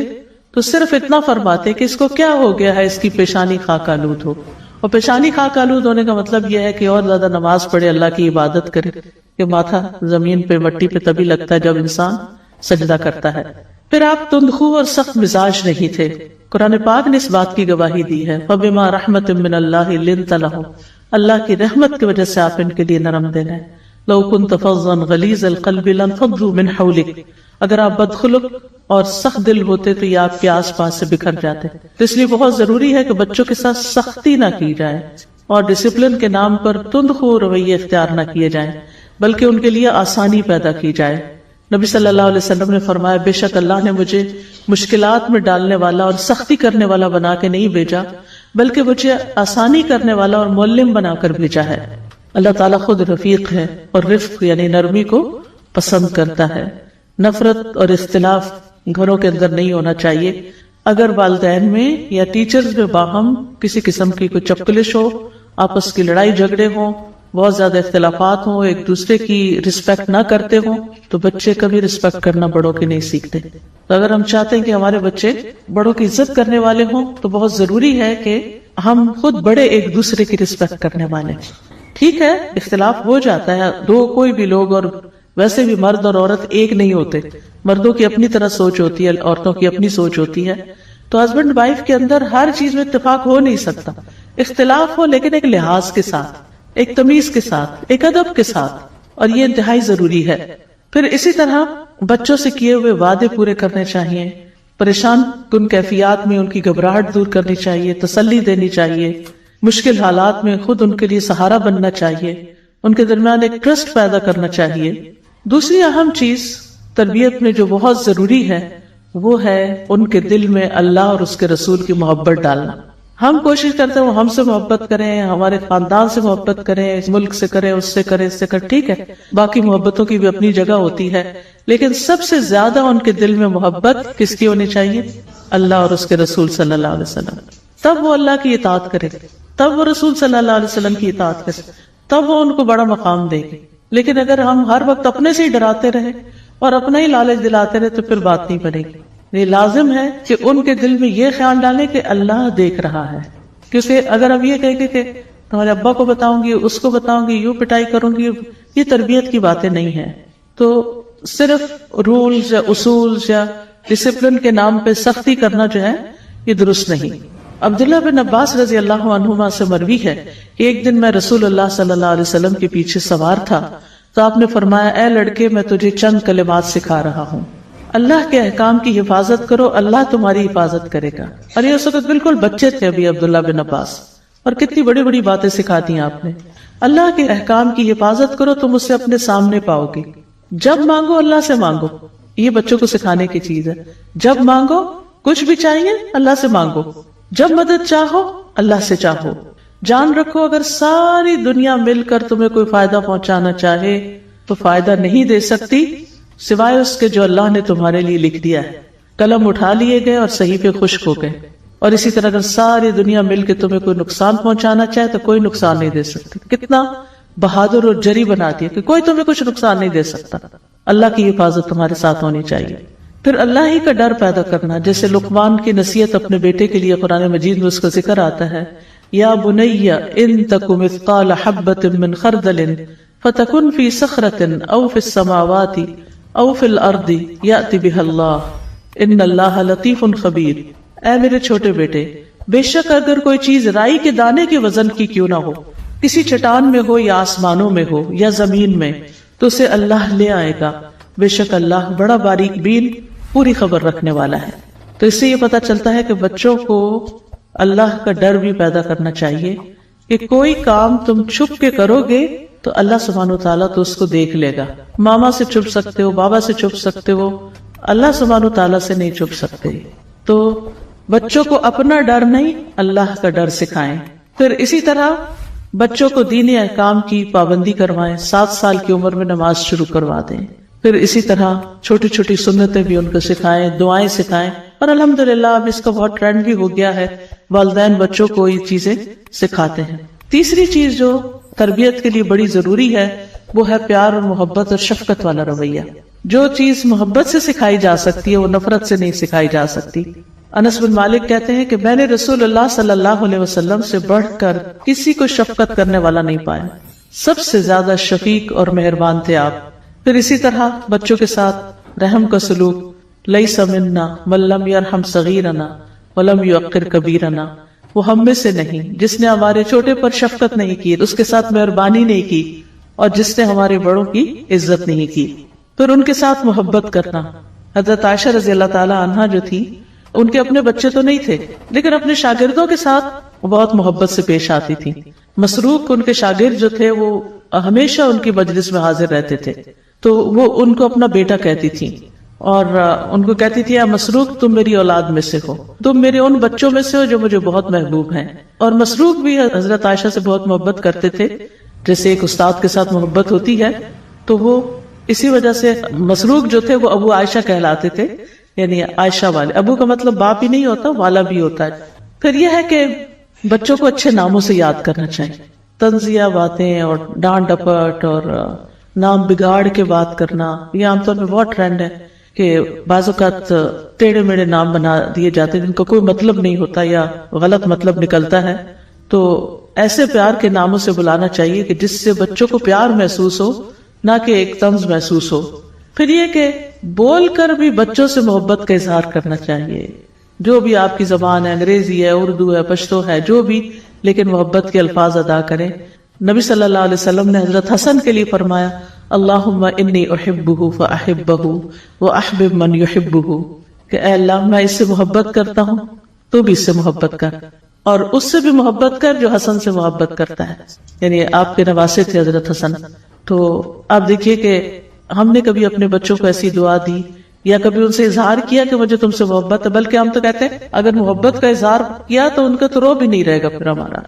A: تو صرف اتنا فرماتے کہ اس کو کیا ہو گیا ہے، اس کی پیشانی خاک آلود ہو۔ اور پیشانی خاک آلود ہونے کا مطلب یہ ہے کہ اور زیادہ نماز پڑھے، اللہ کی عبادت کرے، کہ ماتھا زمین پہ مٹی پہ تبھی لگتا ہے جب انسان سجدہ کرتا ہے۔ پھر آپ تندخو اور سخت مزاج نہیں تھے، قرآن پاک نے اس بات کی گواہی دی ہے فَبِمَا رَحْمَةٍ مِّنَ اللَّهِ لِنْتَ لَهُمْ، اللہ کی رحمت کی وجہ سے آپ ان کے لیے نرم دل ہیں. لَوْ كُنْتَ فَظًّا غَلِيظَ الْقَلْبِ لَانفَضُّوا مِنْ حَوْلِكَ، اگر آپ بدخلق اور سخت دل ہوتے تو یہ آپ کے آس پاس سے بکھر جاتے. تو اس لیے بہت ضروری ہے کہ بچوں کے ساتھ سختی نہ کی جائے اور ڈسپلن کے نام پر تندخو رویے اختیار نہ کیے جائیں، بلکہ ان کے لیے آسانی پیدا کی جائے. نبی صلی اللہ علیہ وسلم نے فرمایا بے شک اللہ نے مجھے مشکلات میں ڈالنے والا اور سختی کرنے والا بنا کے نہیں بھیجا، بلکہ مجھے آسانی کرنے والا اور معلم بنا کر بھیجا ہے. اللہ تعالیٰ خود رفیق ہے اور رفق یعنی نرمی کو پسند کرتا ہے. نفرت اور اختلاف گھروں کے اندر نہیں ہونا چاہیے. اگر والدین میں یا ٹیچرز میں باہم کسی قسم کی کوئی چپکلش ہو، آپس کی لڑائی جھگڑے ہوں، بہت زیادہ اختلافات ہوں، ایک دوسرے کی رسپیکٹ نہ کرتے ہوں، تو بچے کبھی رسپیکٹ کرنا بڑوں کی نہیں سیکھتے. تو اگر ہم چاہتے ہیں کہ ہمارے بچے بڑوں کی عزت کرنے والے ہوں تو بہت ضروری ہے کہ ہم خود بڑے ایک دوسرے کی رسپیکٹ کرنے والے. ٹھیک ہے اختلاف ہو جاتا ہے، کوئی بھی لوگ، اور ویسے بھی مرد اور عورت ایک نہیں ہوتے، مردوں کی اپنی طرح سوچ ہوتی ہے، عورتوں کی اپنی سوچ ہوتی ہے. تو ہسبینڈ وائف کے اندر ہر چیز میں اتفاق ہو نہیں سکتا. اختلاف ہو لیکن ایک لحاظ کے ساتھ، ایک تمیز کے ساتھ، ایک ادب کے ساتھ، اور یہ انتہائی ضروری ہے. پھر اسی طرح بچوں سے کیے ہوئے وعدے پورے کرنے چاہیے. پریشان کن کیفیات میں ان کی گھبراہٹ دور کرنی چاہیے، تسلی دینی چاہیے. مشکل حالات میں خود ان کے لیے سہارا بننا چاہیے، ان کے درمیان ایک ٹرسٹ پیدا کرنا چاہیے. دوسری اہم چیز تربیت میں جو بہت ضروری ہے وہ ہے ان کے دل میں اللہ اور اس کے رسول کی محبت ڈالنا. ہم کوشش کرتے ہیں وہ ہم سے محبت کریں، ہمارے خاندان سے محبت کریں، اس ملک سے کریں، اس سے کریں، اس سے کریں. ٹھیک ہے باقی محبتوں کی بھی اپنی جگہ ہوتی ہے، لیکن سب سے زیادہ ان کے دل میں محبت کس کی ہونی چاہیے؟ اللہ اور اس کے رسول صلی اللہ علیہ وسلم. تب وہ اللہ کی اطاعت کرے، تب وہ رسول صلی اللہ علیہ وسلم کی اطاعت کرے، تب وہ ان کو بڑا مقام دے گی. لیکن اگر ہم ہر وقت اپنے سے ہی ڈراتے رہے اور اپنا ہی لالچ دلاتے رہے تو پھر بات نہیں بنے گی. یہ لازم ہے کہ ان کے دل میں یہ خیال ڈالیں کہ اللہ دیکھ رہا ہے. کیونکہ اگر اب یہ کہے کہ تمہارے ابا کو بتاؤں گی، اس کو بتاؤں گی، یوں پٹائی کروں گی، یہ تربیت کی باتیں نہیں ہیں. تو صرف رولز یا اصول یا ڈسپلن کے نام پہ سختی کرنا جو ہے یہ درست نہیں. عبداللہ بن عباس رضی اللہ عنہما سے مروی ہے کہ ایک دن میں رسول اللہ صلی اللہ علیہ وسلم کے پیچھے سوار تھا تو آپ نے فرمایا اے لڑکے میں تجھے چند کلمات سکھا رہا ہوں، اللہ کے احکام کی حفاظت کرو، اللہ تمہاری حفاظت کرے گا. اور یہ اس وقت بالکل بچے تھے ابھی عبداللہ بن عباس، اور کتنی بڑی بڑی باتیں سکھا دی آپ نے. اللہ کے احکام کی حفاظت کرو تم اسے اپنے سامنے پاؤ گے، جب مانگو اللہ سے مانگو. یہ بچوں کو سکھانے کی چیز ہے. جب مانگو کچھ بھی چاہیے اللہ سے مانگو، جب مدد چاہو اللہ سے چاہو. جان رکھو اگر ساری دنیا مل کر تمہیں کوئی فائدہ پہنچانا چاہے تو فائدہ نہیں دے سکتی سوائے اس کے جو اللہ نے تمہارے لیے لکھ دیا ہے. قلم اٹھا لیے گئے اور صحیفے خشک ہو گئے. اور اسی طرح اگر ساری دنیا مل کے تمہیں کوئی نقصان پہنچانا چاہے تو کوئی نقصان نہیں دے سکتی. کتنا بہادر اور جری بنا دیا کہ کوئی تمہیں کچھ نقصان نہیں دے سکتا. اللہ کی حفاظت تمہارے ساتھ ہونی چاہیے. پھر اللہ ہی کا ڈر پیدا کرنا، جیسے لقمان کی نصیحت اپنے بیٹے کے لیے قرآن مجید میں اس کا ذکر آتا ہے یا بنی ان تک مثقال حبۃ من خردل فتکن فی صخرۃ او فی السماوات او فی الارض یأتی بها اللہ ان اللہ لطیف خبیر. اے میرے چھوٹے بیٹے، بے شک اگر کوئی چیز رائی کے دانے کے وزن کی کیوں نہ ہو، کسی چٹان میں ہو یا آسمانوں میں ہو یا زمین میں، تو اسے اللہ لے آئے گا. بے شک اللہ بڑا باریک بین، پوری خبر رکھنے والا ہے. تو اس سے یہ پتا چلتا ہے کہ بچوں کو اللہ کا ڈر بھی پیدا کرنا چاہیے کہ کوئی کام تم چھپ کے کرو گے تو اللہ سبحانہ وتعالیٰ تو اس کو دیکھ لے گا. ماما سے چھپ سکتے ہو، بابا سے چھپ سکتے ہو، اللہ سبحانہ وتعالیٰ سے نہیں چھپ سکتے. تو بچوں کو اپنا ڈر نہیں اللہ کا ڈر سکھائیں. پھر اسی طرح بچوں کو دینی احکام کی پابندی کروائیں. 7 سال کی عمر میں نماز شروع کروا دیں. پھر اسی طرح چھوٹی چھوٹی سنتیں بھی ان کو سکھائیں، دعائیں سکھائیں. اور الحمدللہ اب اس کا بہت ٹرینڈ بھی ہو گیا ہے، والدین بچوں کو یہ چیزیں سکھاتے ہیں. تیسری چیز جو تربیت کے لیے بڑی ضروری ہے وہ ہے پیار اور محبت اور شفقت والا رویہ. جو چیز محبت سے سکھائی جا سکتی ہے وہ نفرت سے نہیں سکھائی جا سکتی. انس بن مالک کہتے ہیں کہ میں نے رسول اللہ صلی اللہ علیہ وسلم سے بڑھ کر کسی کو شفقت کرنے والا نہیں پایا. سب سے زیادہ شفیق اور مہربان تھے آپ. پھر اسی طرح بچوں کے ساتھ رحم کا سلوک. لیس منا من لم یرحم صغیرنا وَلَمْ يُؤَقِّرْ كَبِيرَنَا، وہ ہم میں سے نہیں جس نے ہمارے چھوٹے پر شفقت نہیں کی، اس کے ساتھ مہربانی نہیں کی، اور جس نے ہمارے بڑوں کی عزت نہیں کی۔ پھر ان کے ساتھ محبت کرنا۔ حضرت عائشہ رضی اللہ تعالی عنہا جو تھی، ان کے اپنے بچے تو نہیں تھے، لیکن اپنے شاگردوں کے ساتھ بہت محبت سے پیش آتی تھی۔ مسروق ان کے شاگرد جو تھے وہ ہمیشہ ان کی مجلس میں حاضر رہتے تھے، تو وہ ان کو اپنا بیٹا کہتی تھی، اور ان کو کہتی تھی، اے مسروق تم میری اولاد میں سے ہو، تم میرے ان بچوں میں سے ہو جو مجھے بہت محبوب ہیں۔ اور مسروق بھی حضرت عائشہ سے بہت محبت کرتے تھے، جیسے ایک استاد کے ساتھ محبت ہوتی ہے، تو وہ اسی وجہ سے مسروق جو تھے وہ ابو عائشہ کہلاتے تھے، یعنی عائشہ والے۔ ابو کا مطلب باپ ہی نہیں ہوتا، والا بھی ہوتا ہے۔ پھر یہ ہے کہ بچوں کو اچھے ناموں سے یاد کرنا چاہیے۔ طنزیہ باتیں اور ڈانٹ ڈپٹ اور نام بگاڑ کے بات کرنا، یہ عام طور پہ بہت ٹرینڈ ہے کہ بعض اوقات ٹیڑھے میڑھے نام بنا دیے جاتے ہیں جن کا کوئی مطلب نہیں ہوتا یا غلط مطلب نکلتا ہے۔ تو ایسے پیار کے ناموں سے بلانا چاہیے کہ جس سے بچوں کو پیار محسوس ہو، نہ کہ ایک طنز محسوس ہو۔ پھر یہ کہ بول کر بھی بچوں سے محبت کا اظہار کرنا چاہیے، جو بھی آپ کی زبان ہے، انگریزی ہے، اردو ہے، پشتو ہے، جو بھی، لیکن محبت کے الفاظ ادا کریں۔ نبی صلی اللہ علیہ وسلم نے حضرت حسن کے لیے فرمایا، اللہم انی احبہ فاحبہ واحبب من یحبہ، کہ اے اللہ میں اس سے محبت کرتا ہوں، تو بھی اس سے محبت کر، اور اس سے بھی محبت کر جو حسن سے محبت کرتا ہے۔ یعنی آپ کے نواسے تھے حضرت حسن۔ تو آپ دیکھیے کہ ہم نے کبھی اپنے بچوں کو ایسی دعا دی یا کبھی ان سے اظہار کیا کہ مجھے تم سے محبت ہے، بلکہ ہم تو کہتے ہیں اگر محبت کا اظہار کیا تو ان کا تو رو بھی نہیں رہے گا پھر ہمارا،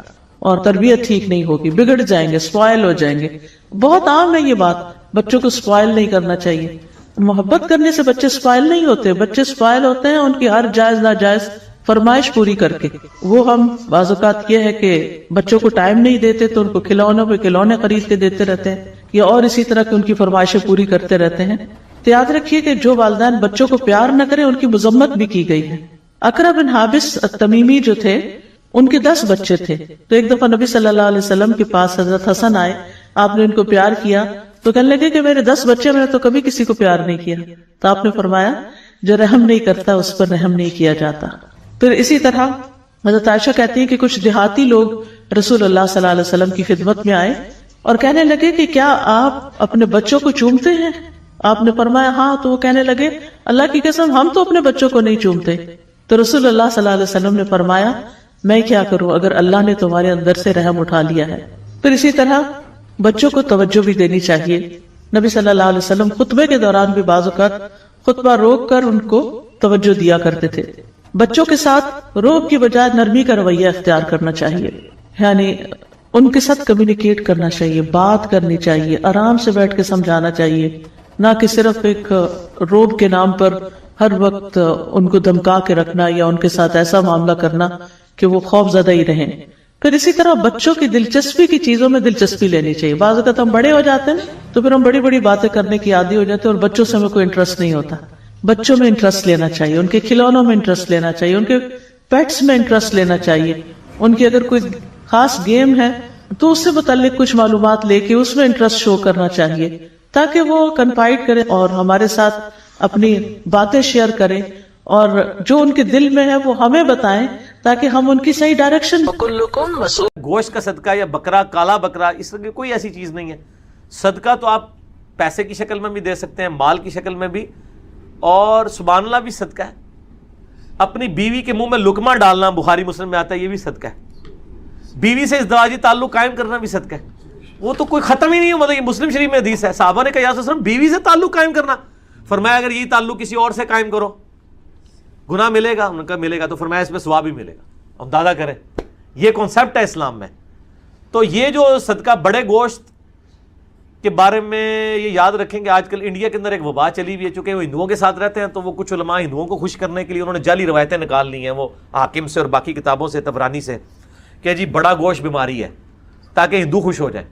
A: اور تربیت ٹھیک نہیں ہوگی، بگڑ جائیں گے، سپوائل ہو جائیں گے۔ بہت عام ہے یہ بات، بچوں کو سپوائل نہیں کرنا چاہیے۔ محبت کرنے سے بچے سپوائل نہیں ہوتے، بچے سپوائل ہوتے ہیں ان کی ہر جائز ناجائز فرمائش پوری کر کے۔ وہ ہم بعض اوقات یہ ہے کہ بچوں کو ٹائم نہیں دیتے تو ان کو کھلونوں پہ کھلونے خرید کے دیتے رہتے ہیں، یا اور اسی طرح کی ان کی فرمائشیں پوری کرتے رہتے ہیں۔ تو یاد رکھیے کہ جو والدین بچوں کو پیار نہ کریں ان کی مذمت بھی کی گئی ہے۔ اقرا بن حابس التمیمی جو تھے، ان کے 10 بچے تھے، تو ایک دفعہ نبی صلی اللہ علیہ وسلم کے پاس حضرت حسن آئے، آپ نے ان کو پیار کیا تو کہنے لگے کہ میرے 10 بچے، میں نے تو کبھی کسی کو پیار نہیں کیا۔ تو آپ نے فرمایا جو رحم نہیں کرتا اس پر رحم نہیں کیا جاتا۔ پھر اسی طرح حضرت عائشہ کہتی ہیں کہ کچھ دیہاتی لوگ رسول اللہ صلی اللہ علیہ وسلم کی خدمت میں آئے اور کہنے لگے کہ کیا آپ اپنے بچوں کو چومتے ہیں؟ آپ نے فرمایا ہاں۔ تو وہ کہنے لگے اللہ کی قسم ہم تو اپنے بچوں کو نہیں چومتے۔ تو رسول اللہ صلی اللہ علیہ وسلم نے فرمایا میں کیا کروں اگر اللہ نے تمہارے اندر سے رحم اٹھا لیا ہے۔ پھر اسی طرح بچوں کو توجہ بھی دینی چاہیے۔ نبی صلی اللہ علیہ وسلم خطبے کے دوران بھی بعض اوقات خطبہ روک کر ان کو توجہ دیا کرتے تھے۔ بچوں کے ساتھ روک کی بجائے نرمی کا رویہ اختیار کرنا چاہیے، یعنی ان کے ساتھ کمیونیکیٹ کرنا چاہیے، بات کرنی چاہیے، آرام سے بیٹھ کے سمجھانا چاہیے، نہ کہ صرف ایک روب کے نام پر ہر وقت ان کو دھمکا کے رکھنا یا ان کے ساتھ ایسا معاملہ کرنا کہ وہ خوف زدہ ہی رہیں۔ پھر اسی طرح بچوں کی دلچسپی کی چیزوں میں دلچسپی لینی چاہیے۔ بعض اوقات ہم بڑے ہو جاتے ہیں تو پھر ہم بڑی بڑی باتیں کرنے کی عادی ہو جاتے ہیں اور بچوں سے ہمیں کوئی انٹرسٹ نہیں ہوتا۔ بچوں میں انٹرسٹ لینا چاہیے، ان کے کھلونوں میں انٹرسٹ لینا چاہیے، ان کے پیٹس میں انٹرسٹ لینا چاہیے، ان کی اگر کوئی خاص گیم ہے تو اس سے متعلق کچھ معلومات لے کے اس میں انٹرسٹ شو کرنا چاہیے، تاکہ وہ کنفائڈ کریں اور ہمارے ساتھ اپنی باتیں شیئر کریں، اور جو ان کے دل میں ہے وہ ہمیں بتائیں تاکہ ہم ان کی صحیح ڈائریکشن۔
B: گوشت کا صدقہ یا بکرا، کالا بکرا، اس طرح کی کوئی ایسی چیز نہیں ہے۔ صدقہ تو آپ پیسے کی شکل میں بھی دے سکتے ہیں، مال کی شکل میں بھی، اور سبحان اللہ بھی صدقہ ہے۔ اپنی بیوی کے منہ میں لقمہ ڈالنا بخاری مسلم میں آتا ہے، یہ بھی صدقہ ہے۔ بیوی سے ازدواجی تعلق قائم کرنا بھی صدقہ ہے، وہ تو کوئی ختم ہی نہیں ہو، مطلب یہ مسلم شریف میں حدیث ہے۔ صحابہ نے کہا یا رسول اللہ بیوی سے تعلق قائم کرنا، فرمایا اگر یہی تعلق کسی اور سے قائم کرو گناہ ملے گا؟ انہوں نے کہا ملے گا، تو فرمایا اس پہ ثواب بھی ملے گا۔ اب دادا کریں، یہ کانسیپٹ ہے اسلام میں۔ تو یہ جو صدقہ بڑے گوشت کے بارے میں یہ یاد رکھیں کہ آج کل انڈیا کے اندر ایک وبا چلی ہوئی ہے، چونکہ وہ ہندوؤں کے ساتھ رہتے ہیں تو وہ کچھ علماء ہندوؤں کو خوش کرنے کے لیے انہوں نے جعلی روایتیں نکال لی ہیں، وہ حاکم سے اور باقی کتابوں سے، طبرانی سے، کہ جی بڑا گوشت بیماری ہے تاکہ ہندو خوش ہو جائیں،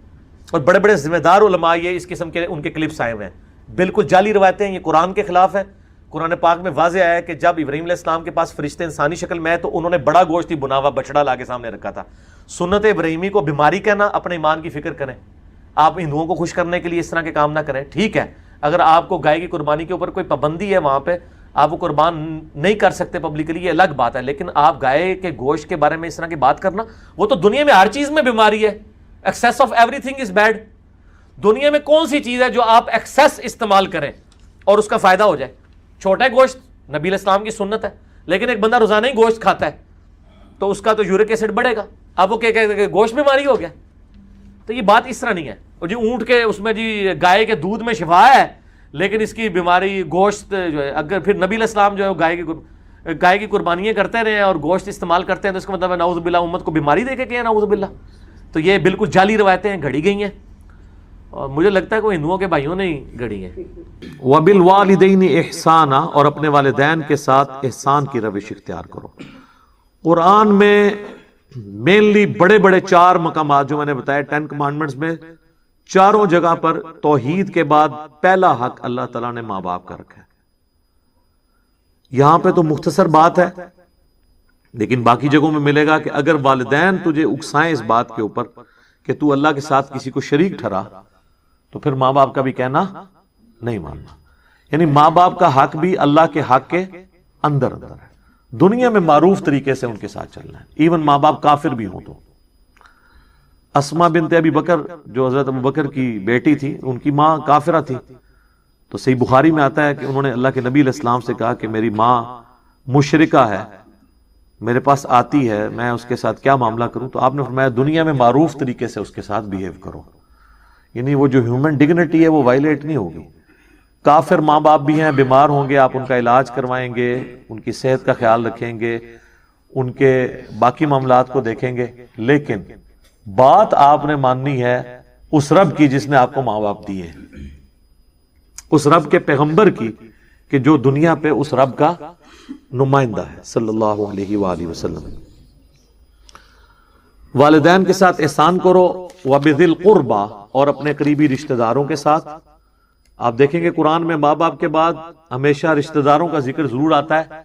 B: اور بڑے بڑے ذمہ دار علماء یہ اس قسم کے ان کے کلپس آئے ہوئے ہیں۔ بالکل جعلی روایتیں، یہ قرآن کے خلاف ہیں۔ قرآن پاک میں واضح آیا ہے کہ جب ابراہیم علیہ السلام کے پاس فرشتے انسانی شکل میں آئے تو انہوں نے بڑا گوشت ہی بنا ہوا بچڑا لا کے سامنے رکھا تھا۔ سنت ابراہیمی کو بیماری کہنا، اپنے ایمان کی فکر کریں۔ آپ ہندوؤں کو خوش کرنے کے لیے اس طرح کے کام نہ کریں۔ ٹھیک ہے اگر آپ کو گائے کی قربانی کے اوپر کوئی پابندی ہے وہاں پہ، آپ وہ قربان نہیں کر سکتے پبلکلی، یہ الگ بات ہے، لیکن آپ گائے کے گوشت کے بارے میں اس طرح کی بات کرنا، وہ تو دنیا میں ہر چیز میں بیماری ہے، access of every thing is bad. دنیا میں کون سی چیز ہے جو آپ ایکسیس استعمال کریں اور اس کا فائدہ ہو جائے؟ چھوٹا گوشت نبی علیہ السلام کی سنت ہے، لیکن ایک بندہ روزانہ ہی گوشت کھاتا ہے تو اس کا تو یورک ایسڈ بڑھے گا. اب وہ کہ گوشت بیماری ہو گیا، تو یہ بات اس طرح نہیں ہے. اور جی اونٹ کے اس میں جی گائے کے دودھ میں شفا ہے، لیکن اس کی بیماری گوشت جو ہے، اگر پھر نبی علیہ السلام جو ہے گائے کی قربانیاں کرتے رہے اور گوشت استعمال کرتے ہیں، تو اس کا مطلب ہے نعوذ باللہ امت کو بیماری دے کے گئے ہیں، نعوذ باللہ. تو یہ بالکل جعلی روایتیں گھڑی گئی ہیں، اور مجھے لگتا ہے کوئی ہندوؤں کے بھائیوں نے ہی گھڑی ہیں.
C: وَبِالْوَالِدَيْنِ احسانا، اور اپنے والدین کے ساتھ احسان کی روش اختیار کرو. قرآن میں مینلی بڑے بڑے 4 مقامات جو میں نے بتایا 10 کمانڈمنٹس میں، چاروں جگہ پر توحید کے بعد پہلا حق اللہ تعالیٰ نے ماں باپ کا رکھا ہے. یہاں پہ تو مختصر بات ہے، لیکن باقی جگہوں میں ملے گا کہ اگر والدین تجھے اکسائیں اس بات کے اوپر کہ تو اللہ کے ساتھ کسی کو شریک ٹھہرا، تو پھر ماں باپ کا بھی کہنا نہیں ماننا. یعنی ماں باپ کا حق بھی اللہ کے حق کے اندر اندر ہے. دنیا میں معروف طریقے سے ان کے ساتھ چلنا ہے، ایون ماں باپ کافر بھی ہوں تو. اسما بنت ابی بکر جو حضرت ابو بکر کی بیٹی تھی، ان کی ماں کافرہ تھی، تو صحیح بخاری میں آتا ہے کہ انہوں نے اللہ کے نبی علیہ السلام سے کہا کہ میری ماں مشرکہ ہے، میرے پاس آتی ہے، میں اس کے ساتھ کیا معاملہ کروں؟ تو آپ نے فرمایا دنیا میں معروف طریقے سے اس کے ساتھ بیہیو کرو، یعنی وہ جو ہیومن ڈگنیٹی ہے وہ وائلیٹ نہیں ہوگی. کافر ماں باپ بھی ہیں، بیمار ہوں گے، آپ ان کا علاج کروائیں گے، ان کی صحت کا خیال رکھیں گے، ان کے باقی معاملات کو دیکھیں گے، لیکن بات آپ نے ماننی ہے اس رب کی جس نے آپ کو ماں باپ دیے، اس رب کے پیغمبر کی کہ جو دنیا پہ اس رب کا نمائندہ ہے صلی اللہ علیہ وآلہ وسلم. والدین کے ساتھ احسان کرو. وَبِذِي الْقُرْبَى، اور اپنے قریبی رشتہ داروں کے ساتھ. آپ دیکھیں گے قرآن میں ماں باپ کے بعد ہمیشہ رشتہ داروں کا ذکر ضرور آتا ہے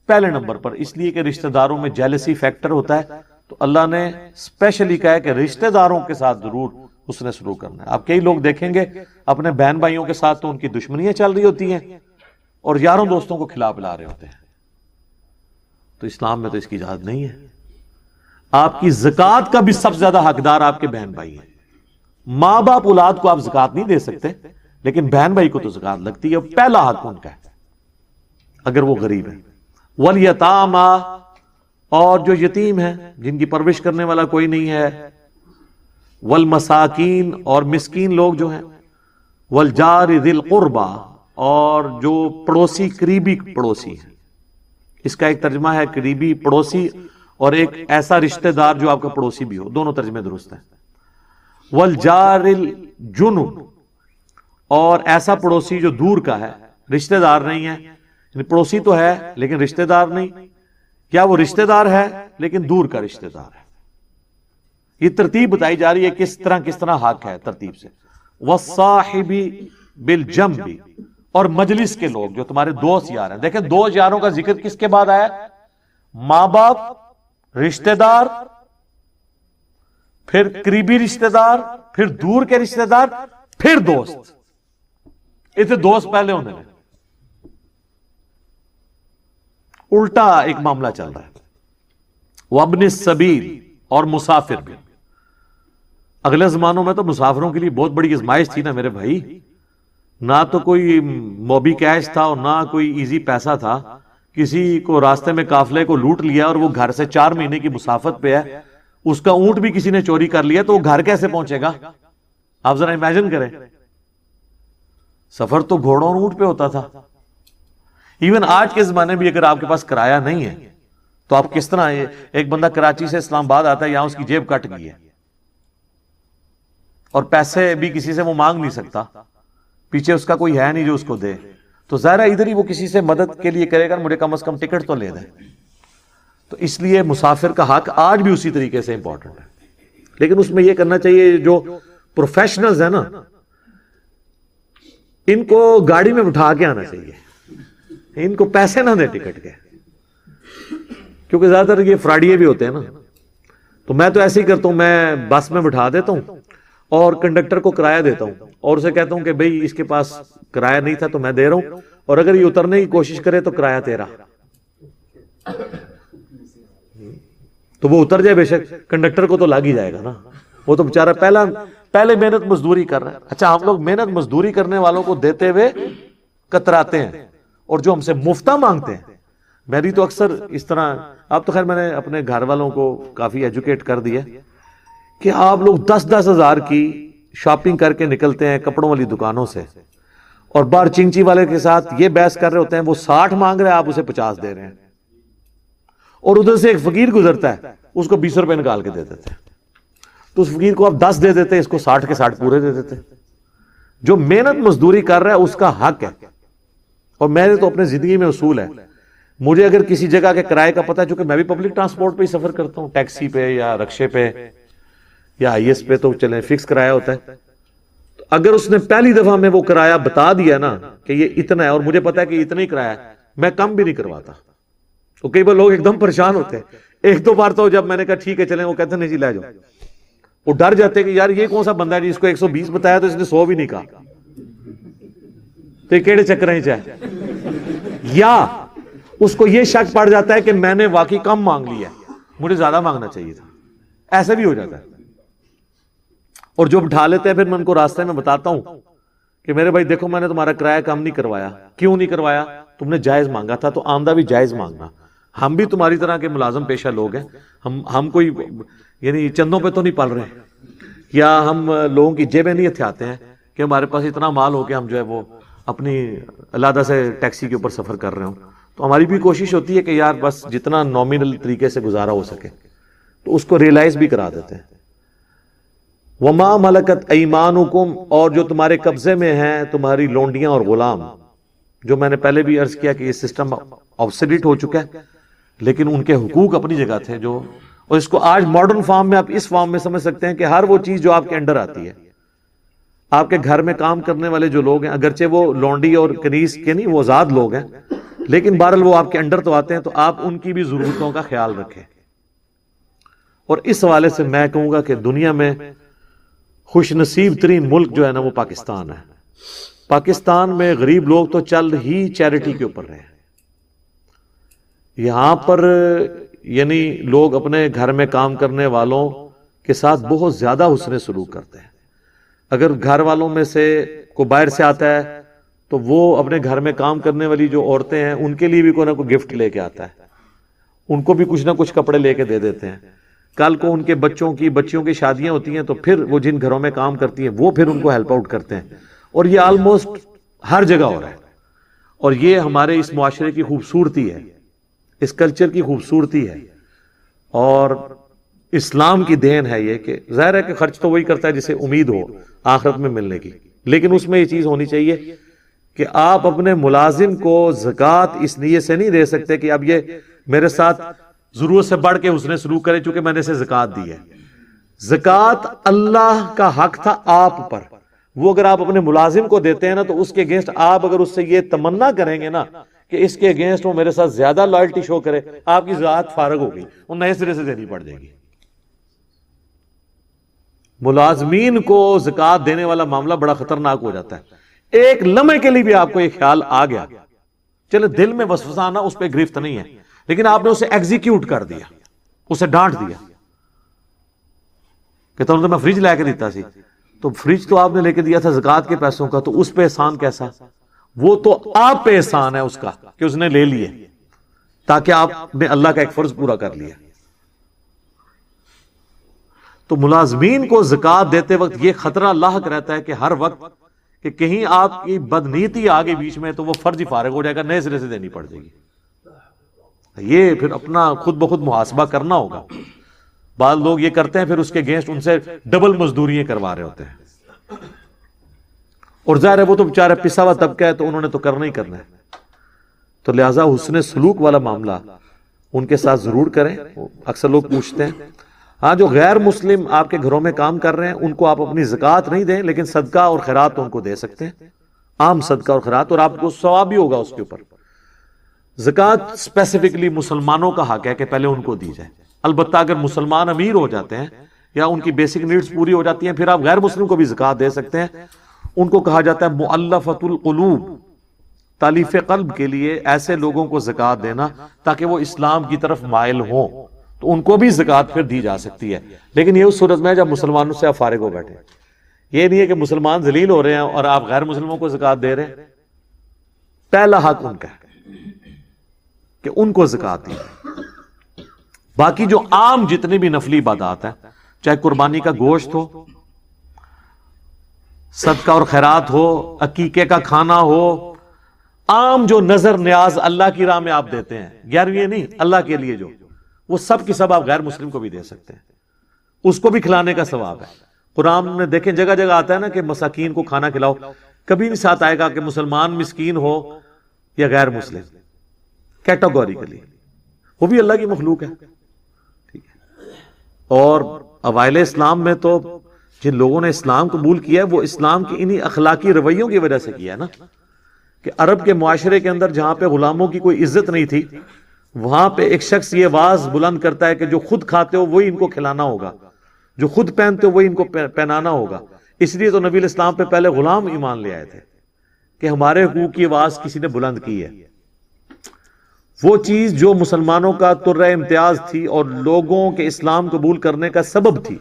C: پہلے نمبر پر، اس لیے کہ رشتہ داروں میں جیلسی فیکٹر ہوتا ہے، تو اللہ نے اسپیشلی کہا ہے کہ رشتہ داروں کے ساتھ ضرور اس نے شروع کرنا ہے. آپ کئی لوگ دیکھیں گے اپنے بہن بھائیوں کے ساتھ تو ان کی دشمنیاں چل رہی ہوتی ہیں اور یاروں دوستوں کو کھلا پلا رہے ہوتے ہیں. تو اسلام میں تو اس کی اجازت نہیں ہے. آپ کی زکوٰۃ کا بھی سب سے زیادہ حقدار آپ کے بہن بھائی ہیں. ماں باپ اولاد کو آپ زکوٰۃ نہیں دے سکتے، لیکن بہن بھائی کو تو زکوٰۃ لگتی ہے، پہلا حق ان کا ہے اگر وہ غریب ہے. والیتامی، اور جو یتیم ہیں جن کی پرورش کرنے والا کوئی نہیں ہے. والمساکین، اور مسکین لوگ جو ہیں. والجار ذی القربى، اور جو پڑوسی قریبی پڑوسی ہیں. اس کا ایک ترجمہ ہے قریبی پڑوسی، اور ایک ایسا رشتہ دار جو آپ کا پڑوسی بھی ہو، دونوں ترجمے درست ہیں. والجار الجنب، اور ایسا پڑوسی جو دور کا ہے، رشتہ دار نہیں ہے، یعنی پڑوسی تو ہے لیکن رشتہ دار نہیں، یا وہ رشتہ دار ہے لیکن دور کا رشتہ دار ہے. یہ ترتیب بتائی جا رہی ہے کس طرح حق ہے ترتیب سے. والصاحب بالجنب، اور مجلس کے لوگ جو تمہارے دوست یار ہیں. دیکھیں دو یاروں کا ذکر کس کے بعد آیا؟ ماں باپ، رشتہ دار، پھر قریبی رشتہ دار، پھر دور کے رشتہ دار، پھر دوست. اسے دوست پہلے ہونے لگے. الٹا ایک معاملہ چل رہا ہے. وابن السبیل، اور مسافر بھی. اگلے زمانوں میں تو مسافروں کے لیے بہت بڑی آزمائش تھی نا میرے بھائی. نہ تو کوئی موبی کیش تھا اور نہ کوئی ایزی پیسہ تھا. کسی کو راستے میں قافلے کو لوٹ لیا اور وہ گھر سے 4 مہینے کی مسافت پہ ہے، اس کا اونٹ بھی کسی نے چوری کر لیا، تو وہ گھر کیسے پہنچے گا؟ آپ ذرا امیجن کریں. سفر تو گھوڑوں اور اونٹ پہ ہوتا تھا. ایون آج کے زمانے بھی اگر آپ کے پاس کرایہ نہیں ہے تو آپ کس طرح، ایک بندہ کراچی سے اسلام آباد آتا ہے، یہاں اس کی جیب کٹ گئی ہے اور پیسے بھی کسی سے وہ مانگ نہیں سکتا، پیچھے اس کا کوئی ہے نہیں جو اس کو دے، تو ظاہر ادھر ہی وہ کسی سے مدد کے لیے کرے گا، مجھے کم از کم ٹکٹ تو لے دے. تو اس لیے مسافر کا حق آج بھی اسی طریقے سے امپورٹنٹ ہے. لیکن اس میں یہ کرنا چاہیے جو پروفیشنلز ہیں نا، ان کو گاڑی میں بٹھا کے آنا چاہیے، ان کو پیسے نہ دیں ٹکٹ کے، کیونکہ زیادہ تر یہ فراڈیے بھی ہوتے ہیں نا. تو میں تو ایسے ہی کرتا ہوں، میں بس میں بٹھا دیتا ہوں اور کنڈکٹر کو کرایہ دیتا ہوں اور اسے کہتا ہوں کہ بھئی اس کے پاس کرایہ نہیں تھا تو میں دے رہا ہوں، اور اگر یہ اترنے کی کوشش کرے تو کرایہ تیرا. تو وہ اتر جائے بے شک, کنڈکٹر کو تو لگ ہی جائے گا نا, وہ تو بےچارا پہلے محنت مزدوری کر رہا ہے. اچھا ہم لوگ محنت مزدوری کرنے والوں کو دیتے ہوئے کتراتے ہیں, اور جو ہم سے مفتہ مانگتے ہیں. میری تو اکثر اس طرح, اب تو خیر میں نے اپنے گھر والوں کو کافی ایجوکیٹ کر دیا کہ آپ لوگ 10-10 ہزار کی شاپنگ کر کے نکلتے ہیں کپڑوں والی دکانوں سے, اور باہر چنچی والے کے ساتھ یہ بحث کر رہے ہوتے ہیں, وہ 60 مانگ رہے ہیں, آپ اسے 50 دے رہے ہیں, اور ادھر سے ایک فقیر گزرتا ہے, اس کو 20 روپے نکال کے دے دیتے ہیں. تو اس فقیر کو آپ 10 دے دیتے, اس کو 60 کے 60 پورے دے دیتے. جو محنت مزدوری کر رہا ہے اس کا حق ہے. اور میرے تو اپنے زندگی میں اصول ہے, مجھے اگر کسی جگہ کے کرائے کا پتہ ہے, چونکہ میں بھی پبلک ٹرانسپورٹ پہ ہی سفر کرتا ہوں, ٹیکسی پہ یا رکشے پہ یا آئی ایس پہ, تو چلیں فکس کرایہ ہوتا ہے. تو اگر اس نے پہلی دفعہ میں وہ کرایہ بتا دیا نا کہ یہ اتنا ہے, اور مجھے پتا ہے کہ اتنا ہی کرایہ ہے, میں کم بھی نہیں کرواتا. تو کئی بار لوگ ایک دم پریشان ہوتے ہیں. ایک دو بار تو جب میں نے کہا ٹھیک ہے چلیں, وہ کہتے ہیں نہیں جی لے جاؤ, وہ ڈر جاتے ہیں کہ یار یہ کون سا بندہ ہے جی, اس کو 120 بتایا تو اس نے 100 بھی نہیں کہا, تو یہ کیڑے چکر ہیں چاہے. یا اس کو یہ شک پڑ جاتا ہے کہ میں نے واقعی کم مانگ لیا, مجھے زیادہ مانگنا چاہیے تھا. ایسا بھی ہو جاتا ہے. اور جو بٹھا لیتے ہیں پھر میں ان کو راستے میں بتاتا ہوں کہ میرے بھائی دیکھو میں نے تمہارا کرایہ کم نہیں کروایا. کیوں نہیں کروایا؟ تم نے جائز مانگا تھا, تو آمدہ بھی جائز مانگنا. ہم بھی تمہاری طرح کے ملازم پیشہ لوگ ہیں, ہم کوئی یعنی چندوں پہ تو نہیں پل رہے ہیں, یا ہم لوگوں کی جیبیں نہیں ہتھیاتے ہیں کہ ہمارے پاس اتنا مال ہو کہ ہم جو ہے وہ اپنی علیحدہ سے ٹیکسی کے اوپر سفر کر رہے ہوں. تو ہماری بھی کوشش ہوتی ہے کہ یار بس جتنا نومینل طریقے سے گزارا ہو سکے, تو اس کو ریئلائز بھی کرا دیتے ہیں. وما ملکت ایمانکم, اور جو تمہارے قبضے میں ہیں تمہاری لونڈیاں اور غلام, جو میں نے پہلے بھی عرض کیا کہ یہ سسٹم آبسلیٹ ہو چکا ہے, لیکن ان کے حقوق اپنی جگہ تھے. جو اور اس کو آج ماڈرن فارم میں آپ اس فارم میں سمجھ سکتے ہیں کہ ہر وہ چیز جو آپ کے انڈر آتی ہے, آپ کے گھر میں کام کرنے والے جو لوگ ہیں, اگرچہ وہ لونڈی اور کنیز کے نہیں, وہ آزاد لوگ ہیں, لیکن بہرحال وہ آپ کے انڈر تو آتے ہیں, تو آپ ان کی بھی ضرورتوں کا خیال رکھیں. اور اس حوالے سے میں کہوں گا کہ دنیا میں خوش نصیب ترین ملک جو ہے نا وہ پاکستان ہے. پاکستان میں غریب لوگ تو چل ہی چیریٹی کے اوپر رہے. یہاں پر یعنی لوگ اپنے گھر میں کام کرنے والوں کے ساتھ بہت زیادہ حسن سلوک کرتے ہیں. اگر گھر والوں میں سے کوئی باہر سے آتا ہے تو وہ اپنے گھر میں کام کرنے والی جو عورتیں ہیں ان کے لیے بھی کوئی نہ کوئی گفٹ لے کے آتا ہے, ان کو بھی کچھ نہ کچھ کپڑے لے کے دے دیتے ہیں. کل کو ان کے بچیوں کی شادیاں ہوتی ہیں تو پھر وہ جن گھروں میں کام کرتی ہیں وہ پھر ان کو ہیلپ آؤٹ کرتے ہیں. اور یہ آلموسٹ ہر جگہ ہو رہا ہے. اور یہ ہمارے اس معاشرے کی خوبصورتی ہے, اس کلچر کی خوبصورتی ہے, اور اسلام کی دین ہے یہ کہ ظاہر ہے کہ خرچ تو وہی کرتا ہے جسے امید ہو آخرت میں ملنے کی, لیکن اس میں یہ چیز ہونی چاہیے کہ آپ اپنے ملازم کو زکوٰۃ اس نیت سے نہیں دے سکتے کہ اب یہ میرے ساتھ ضرورت سے بڑھ کے حسن سلوک کرے چونکہ میں نے اسے زکوٰۃ دی ہے. زکوٰۃ اللہ کا حق تھا آپ پر, وہ اگر آپ اپنے ملازم کو دیتے ہیں نا تو اس کے اگینسٹ آپ اگر اس سے یہ تمنا کریں گے نا کہ اس کے اگینسٹ وہ میرے ساتھ زیادہ لائلٹی شو کرے, آپ کی ذات فارغ ہوگی, وہ نئے سرے سے دینی پڑ جائے گی. ملازمین کو زکوٰۃ دینے والا معاملہ بڑا خطرناک ہو جاتا ہے. ایک لمحے کے لیے بھی آپ کو یہ خیال آ گیا, چلے دل میں وسوسہ آنا اس پہ گرفت نہیں ہے, لیکن آپ نے اسے ایگزیکیوٹ کر دیا, اسے ڈانٹ دیا کہ تو میں فریج لے کے دیتا سی, تو فریج تو آپ نے لے کے دیا تھا زکوٰۃ کے پیسوں کا, تو اس پہ احسان کیسا؟ وہ تو آپ پہ احسان ہے اس کا کہ اس نے لے لیے تاکہ آپ نے اللہ کا ایک فرض پورا کر لیا. تو ملازمین کو زکوٰۃ دیتے وقت یہ خطرہ لاحق رہتا ہے کہ ہر وقت کہ کہیں آپ کی بدنیتی آگے بیچ میں تو وہ فرض ہی فارغ ہو جائے گا, نئے سرے سے دینی پڑ جائے گی. یہ پھر اپنا خود بخود محاسبہ کرنا ہوگا. بعض لوگ یہ کرتے ہیں پھر اس کے اگینسٹ ان سے ڈبل مزدوریاں کروا رہے ہوتے ہیں, اور ظاہر ہے وہ تو بیچارہ پسا ہوا طبقہ ہے تو انہوں نے تو کرنا ہی کرنا ہے. تو لہٰذا حسن سلوک والا معاملہ ان کے ساتھ ضرور کریں. اکثر لوگ پوچھتے ہیں, ہاں جو غیر مسلم آپ کے گھروں میں کام کر رہے ہیں ان کو آپ اپنی زکوٰۃ نہیں دیں, لیکن صدقہ اور خیرات تو ان کو دے سکتے ہیں, عام صدقہ اور خیرات, اور آپ کو ثواب بھی ہوگا اس کے اوپر. زکوٰۃ اسپیسیفکلی مسلمانوں کا حق ہے کہ پہلے ان کو دی جائے. البتہ اگر مسلمان امیر ہو جاتے ہیں یا ان کی بیسک نیڈز پوری ہو جاتی ہیں پھر آپ غیر مسلم کو بھی زکوٰۃ دے سکتے ہیں. ان کو کہا جاتا ہے مؤلفۃ القلوب, تالیف قلب کے لیے ایسے لوگوں کو زکوٰۃ دینا تاکہ وہ اسلام کی طرف مائل ہوں، تو ان کو بھی زکوٰۃ پھر دی جا سکتی ہے، لیکن یہ اس صورت میں جب مسلمانوں سے آپ فارغ ہو بیٹھے. یہ نہیں ہے کہ مسلمان ذلیل ہو رہے ہیں اور آپ غیر مسلموں کو زکوٰۃ دے رہے ہیں. پہلا حق ان کا ہے کہ ان کو زکوٰۃ دی. باقی جو عام جتنے بھی نفلی عبادات ہیں، چاہے قربانی کا گوشت ہو، صدقہ اور خیرات ہو، عقیقے کا کھانا ہو، عام جو نظر نیاز اللہ کی راہ میں آپ دیتے ہیں، 11ویں نہیں، اللہ کے لیے جو، وہ سب کی سب آپ غیر مسلم کو بھی دے سکتے ہیں، اس کو بھی کھلانے کا ثواب ہے. قرآن میں دیکھیں جگہ جگہ آتا ہے نا کہ مساکین کو کھانا کھلاؤ، کبھی نہیں ساتھ آئے گا کہ مسلمان مسکین ہو یا غیر مسلم، کیٹاگوریکلی وہ بھی اللہ کی مخلوق ہے. ٹھیک ہے. اور اوائل اسلام میں تو جن لوگوں نے اسلام قبول کیا ہے وہ اسلام کی انہی اخلاقی رویوں کی وجہ سے کیا ہے نا، کہ عرب کے معاشرے کے اندر جہاں پہ غلاموں کی کوئی عزت نہیں تھی، وہاں پہ ایک شخص یہ آواز بلند کرتا ہے کہ جو خود کھاتے ہو وہی ان کو کھلانا ہوگا، جو خود پہنتے ہو وہی ان کو پہنانا ہوگا. اس لیے تو نبی الاسلام پہ پہلے غلام ایمان لے آئے تھے کہ ہمارے حقوق کی آواز کسی نے بلند کی ہے. وہ چیز جو مسلمانوں کا ترہ امتیاز تھی اور لوگوں کے اسلام قبول کرنے کا سبب تھی،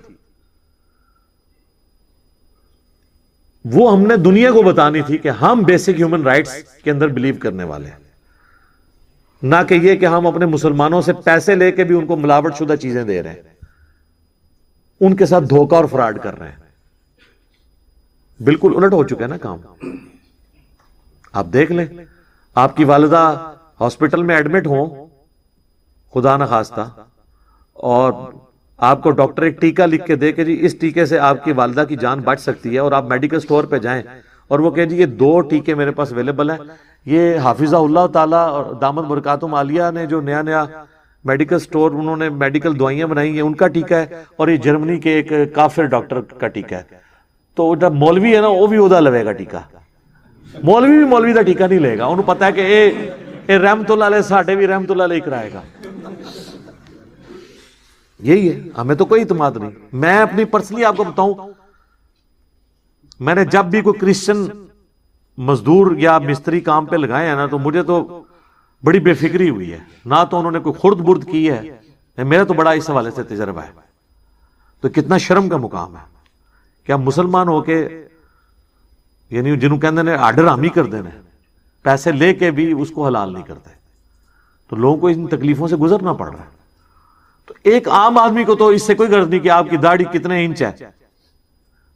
C: وہ ہم نے دنیا کو بتانی تھی کہ ہم بیسک ہیومن رائٹس کے اندر بلیو کرنے والے ہیں، نہ کہ یہ کہ ہم اپنے مسلمانوں سے پیسے لے کے بھی ان کو ملاوٹ شدہ چیزیں دے رہے ہیں، ان کے ساتھ دھوکہ اور فراڈ کر رہے ہیں. بالکل الٹ ہو چکا ہے نا کام. آپ دیکھ لیں، آپ کی والدہ ہاسپٹل میں ایڈمٹ ہوں خدا نخواستہ، اور آپ کو ڈاکٹر ایک ٹیکہ لکھ کے دے کہ جی اس ٹیکے سے آپ کی والدہ کی جان بچ سکتی ہے، اور آپ میڈیکل سٹور پہ جائیں اور وہ کہے جی یہ 2 ٹیکے میرے پاس اویلیبل ہیں، یہ حافظہ اللہ تعالیٰ اور دامت برکاتہم عالیہ نے جو نیا میڈیکل سٹور انہوں نے میڈیکل دوائیاں بنائی ہیں ان کا ٹیکہ ہے، اور یہ جرمنی کے ایک کافر ڈاکٹر کا ٹیکہ ہے. تو جب مولوی ہے نا وہ بھی ادا لوے گا ٹیکہ، مولوی بھی مولوی کا ٹیکہ نہیں لے گا، انہوں پتا ہے کہ اے رحمت اللہ علیہ ساڈے بھی رحمت اللہ علیہ کرائے گا. یہی ہے، ہمیں تو کوئی اعتماد نہیں. میں اپنی پرسنلی آپ کو بتاؤں، میں نے جب بھی کوئی کرسچن مزدور یا مستری کام پہ لگائے ہیں نا تو مجھے تو بڑی بے فکری ہوئی ہے، نہ تو انہوں نے کوئی خرد برد کی ہے. میرا تو بڑا اس حوالے سے تجربہ ہے. تو کتنا شرم کا مقام ہے کہ ہم مسلمان ہو کے، یعنی جنہوں کہندے نے آرڈر ہی کر دینے، پیسے لے کے بھی اس کو حلال نہیں کرتے. تو لوگوں کو ان تکلیفوں سے گزرنا پڑ رہا ہے. تو ایک عام آدمی کو تو اس سے کوئی غرض نہیں کہ آپ کی داڑھی کتنے انچ ہے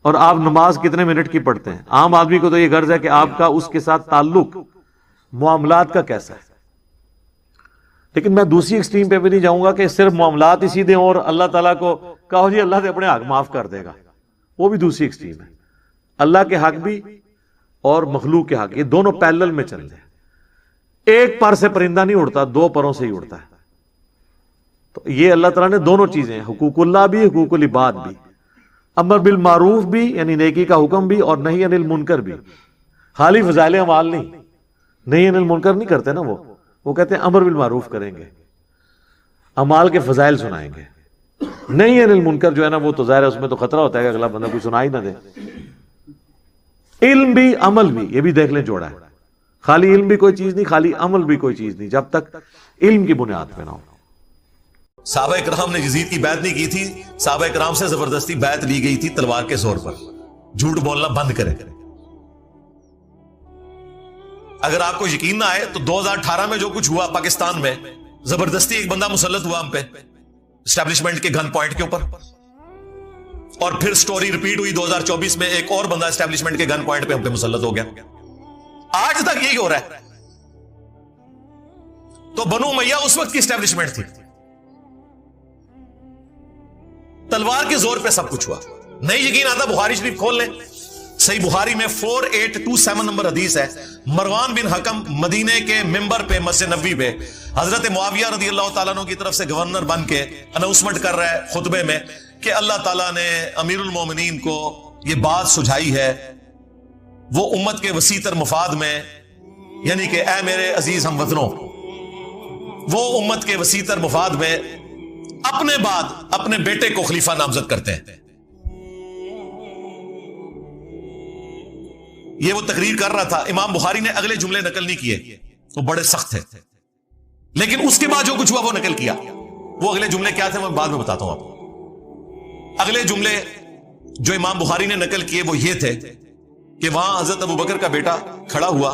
C: اور آپ نماز کتنے منٹ کی پڑھتے ہیں. عام آدمی کو تو یہ غرض ہے کہ آپ کا اس کے ساتھ تعلق معاملات کا کیسا ہے. لیکن میں دوسری ایکسٹریم پہ بھی نہیں جاؤں گا کہ صرف معاملات ہی سیدھے اور اللہ تعالیٰ کو کہو جی اللہ سے اپنے حق معاف کر دے گا، وہ بھی دوسری ایکسٹریم ہے. اللہ کے حق بھی اور مخلوق کے حق، یہ دونوں پیرلل میں چل رہے ہیں. ایک پر سے پرندہ نہیں اڑتا، 2 پروں سے ہی اڑتا ہے. تو یہ اللہ تعالیٰ نے دونوں چیزیں، حقوق اللہ بھی حقوق العباد بھی، امر بالمعروف بھی یعنی نیکی کا حکم بھی، اور نہی عن المنکر بھی. خالی فضائل اعمال نہیں، نہی عن المنکر نہیں کرتے نا، وہ کہتے ہیں امر بالمعروف کریں گے، اعمال کے فضائل سنائیں گے. نہی عن المنکر جو ہے نا وہ تو ظاہر ہے اس میں تو خطرہ ہوتا ہے کہ اگلا بندہ کوئی سنا ہی نہ دے. علم بھی عمل بھی، یہ بھی دیکھ لیں جوڑا ہے. خالی علم بھی کوئی چیز نہیں، خالی عمل بھی کوئی چیز نہیں جب تک علم کی بنیاد پہ نہ ہو.
D: صحابہ کرام نے یزید کی بیعت نہیں کی تھی، صحابہ کرام سے زبردستی بیعت لی گئی تھی تلوار کے زور پر. جھوٹ بولنا بند کریں. اگر آپ کو یقین نہ آئے تو 2018 میں جو کچھ ہوا پاکستان میں، زبردستی ایک بندہ مسلط ہوا ہم پہ اسٹیبلشمنٹ کے گن پوائنٹ کے اوپر، اور پھر سٹوری ریپیٹ ہوئی 2024 میں ایک اور بندہ اسٹیبلشمنٹ کے گن پوائنٹ پہ ہم پہ مسلط ہو گیا. آج تک یہی ہو رہا ہے. تو بنو امیہ اس وقت کی اسٹیبلشمنٹ تھی، تلوار کے زور پہ سب کچھ ہوا. نہیں یقین آتا بخاری شریف کھول لیں، صحیح بخاری میں 4827 نمبر حدیث ہے. مروان بن حکم مدینے کے ممبر پہ مسجد نبوی پہ حضرت معاویہ رضی اللہ تعالیٰ عنہ کی طرف سے گورنر بن کے اناؤنسمنٹ کر رہا ہے خطبے میں کہ اللہ تعالیٰ نے امیر المومنین کو یہ بات سجھائی ہے، وہ امت کے وسیع تر مفاد میں، یعنی کہ اے میرے عزیز ہم وطنوں، وہ امت کے وسیع تر مفاد میں اپنے بعد اپنے بیٹے کو خلیفہ نامزد کرتے ہیں. یہ وہ تقریر کر رہا تھا. امام بخاری نے اگلے جملے نقل نہیں کیے, وہ بڑے سخت تھے, لیکن اس کے بعد جو کچھ ہوا وہ نقل کیا. وہ اگلے جملے کیا تھے میں بعد میں بتاتا ہوں آپ کو. اگلے جملے جو امام بخاری نے نقل کیے وہ یہ تھے کہ وہاں حضرت ابو بکر کا بیٹا کھڑا ہوا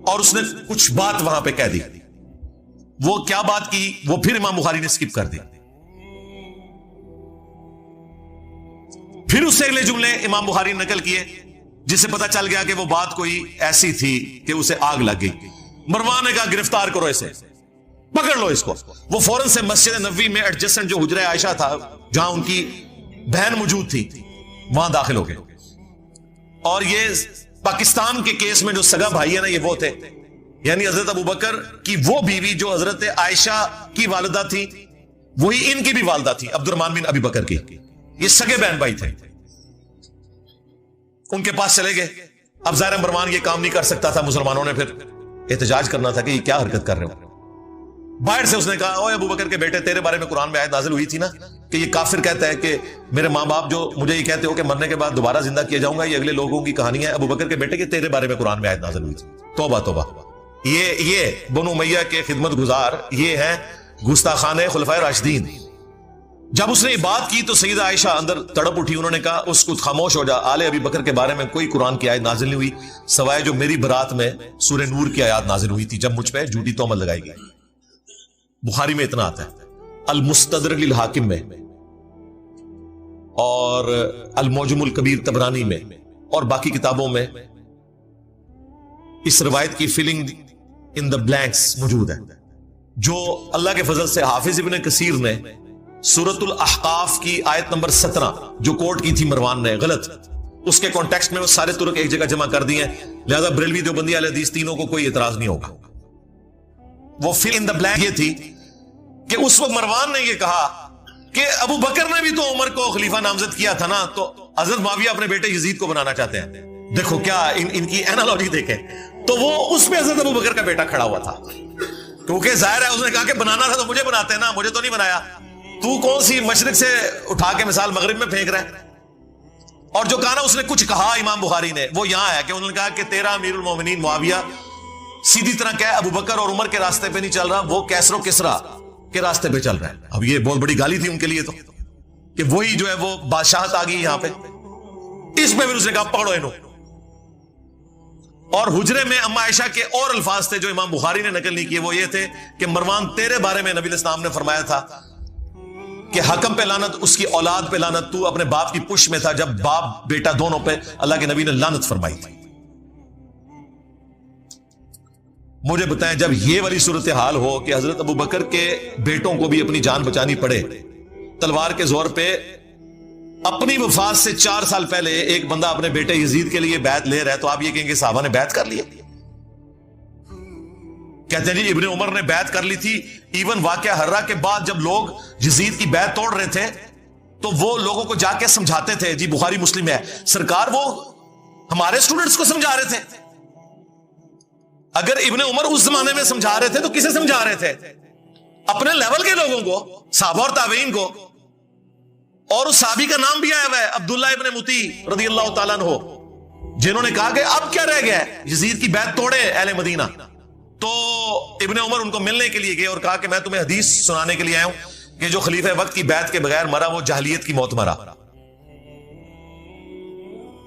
D: اور اس نے کچھ بات وہاں پہ کہہ دی. وہ کیا بات کی وہ پھر امام بخاری نے سکپ کر دی. پھر اس سے اگلے جملے امام بخاری نے نقل کیے جس سے پتا چل گیا کہ وہ بات کوئی ایسی تھی کہ اسے آگ لگ گئی. مروان نے کہا گرفتار کرو اسے, پکڑ لو اس کو. وہ فوراً سے مسجد نبوی میں ایڈجسٹنٹ جو حجرہ عائشہ تھا جہاں ان کی بہن موجود تھی وہاں داخل ہو گئے. اور یہ پاکستان کے کیس میں جو سگا بھائی ہے نا یہ وہ تھے, یعنی حضرت ابو بکر کی وہ بیوی جو حضرت عائشہ کی والدہ تھی وہی ان کی بھی والدہ تھی عبد الرحمن بن ابی بکر کی. یہ سگے بہن بھائی تھے. ان کے پاس چلے گئے. اب ظاہر مروان یہ کام نہیں کر سکتا تھا, مسلمانوں نے پھر احتجاج کرنا تھا کہ یہ کیا حرکت کر رہے ہو. باہر سے اس نے کہا اوے ابو بکر کے بیٹے تیرے بارے میں قرآن میں آیت نازل ہوئی تھی نا کہ یہ کافر کہتا ہے کہ میرے ماں باپ جو مجھے یہ کہتے ہو کہ مرنے کے بعد دوبارہ زندہ کیا جاؤں گا, یہ اگلے لوگوں کی کہانی ہے. ابو بکر کے بیٹے کہ تیرے بارے میں قرآن میں آیت نازل ہوئی تھی. توبہ توبہ. یہ بنو امیہ کے خدمت گزار یہ ہیں گستاخان خلفائے راشدین. جب اس نے یہ بات کی تو سیدہ عائشہ اندر تڑپ اٹھی. انہوں نے کہا اس کو خاموش ہو جا, آل ابی بکر کے بارے میں کوئی قرآن کی آیت نازل نہیں ہوئی سوائے جو میری برات میں سورہ نور کی آیات نازل ہوئی تھی جب مجھ پہ جھوٹی تہمت لگائی گئی. بخاری میں اتنا آتا ہے, المستدرک للحاکم میں اور المعجم الکبیر طبرانی میں اور باقی کتابوں میں اس روایت کی فلنگ ان دا بلینکس موجود ہے جو اللہ کے فضل سے حافظ ابن کثیر نے سورۃ الاحقاف کی آیت نمبر 17 جو کوٹ کی تھی مروان نے غلط, اس کے کانٹیکسٹ میں وہ سارے ترک ایک جگہ جمع کر دیے ہیں. لہذا بریلوی دیوبندی اہل حدیث تینوں کو کوئی اعتراض نہیں ہوگا. وہ فل ان دا بلینک یہ تھی کہ اس وقت مروان نے یہ کہا کہ ابو بکر نے بھی تو عمر کو خلیفہ نامزد کیا تھا نا, تو حضرت معاویہ اپنے بیٹے یزید کو بنانا چاہتے ہیں. دیکھو کیا ان کی اینالوجی دیکھیں. تو وہ اس میں حضرت ابو بکر کا بیٹا کھڑا ہوا تھا کیونکہ ظاہر ہے اس نے کہا کہ بنانا تھا تو مجھے بناتے ہیں نا, مجھے تو نہیں بنایا. تو کون سی مشرق سے اٹھا کے مثال مغرب میں پھینک رہا ہے. اور جو کہا نا اس نے کچھ کہا امام بخاری نے وہ یہاں ہے کہ انہوں نے کہا کہ تیرا امیر المومنین معاویہ سیدھی طرح کیا ابو بکر اور عمر کے راستے پہ نہیں چل رہا, وہ کیسر و کسرا کے راستے پہ چل رہا ہے. اب یہ بہت بڑی گالی تھی ان کے لیے تو کہ وہی جو ہے وہ بادشاہت آ گئی یہاں پہ. اس میں پھر اس نے کہا پکڑو انہوں. اور حجرے میں اما عائشہ کے اور الفاظ تھے جو امام بخاری نے نقل نہیں کیے, وہ یہ تھے کہ مروان تیرے بارے میں نبی الاسلام نے فرمایا تھا کہ حکم پہ لعنت, اس کی اولاد پہ لعنت, تو اپنے باپ کی پش میں تھا جب باپ بیٹا دونوں پہ اللہ کے نبی نے لعنت فرمائی تھی. مجھے بتائیں جب یہ والی صورتحال ہو کہ حضرت ابو بکر کے بیٹوں کو بھی اپنی جان بچانی پڑے تلوار کے زور پہ, اپنی وفات سے 4 سال پہلے ایک بندہ اپنے بیٹے یزید کے لیے بیعت لے رہا ہے, تو آپ یہ کہیں گے صحابہ نے بیعت کر لی. کہتے ہیں جی ابن عمر نے بیعت کر لی تھی. ایون واقعہ ہررا کے بعد جب لوگ یزید کی بیعت توڑ رہے تھے تو وہ لوگوں کو جا کے سمجھاتے تھے. جی بخاری مسلم ہے, سرکار وہ ہمارے سٹوڈنٹس کو سمجھا رہے تھے. اگر ابن عمر اس زمانے میں سمجھا رہے تھے تو کسے سمجھا رہے تھے؟ اپنے لیول کے لوگوں کو, صحابہ اور تابعین کو. اور اس صحابی کا نام بھی آیا ہوا ہے عبداللہ ابن مطیع رضی اللہ تعالیٰ عنہ, جنہوں نے کہا کہ اب کیا رہ گیا ہے, یزید کی بیعت توڑے اہل مدینہ. تو ابن عمر ان کو ملنے کے لیے گئے اور کہا کہ میں تمہیں حدیث سنانے کے لیے آیا ہوں کہ جو خلیفہ وقت کی بیعت کے بغیر مرا وہ جاہلیت کی موت مرا.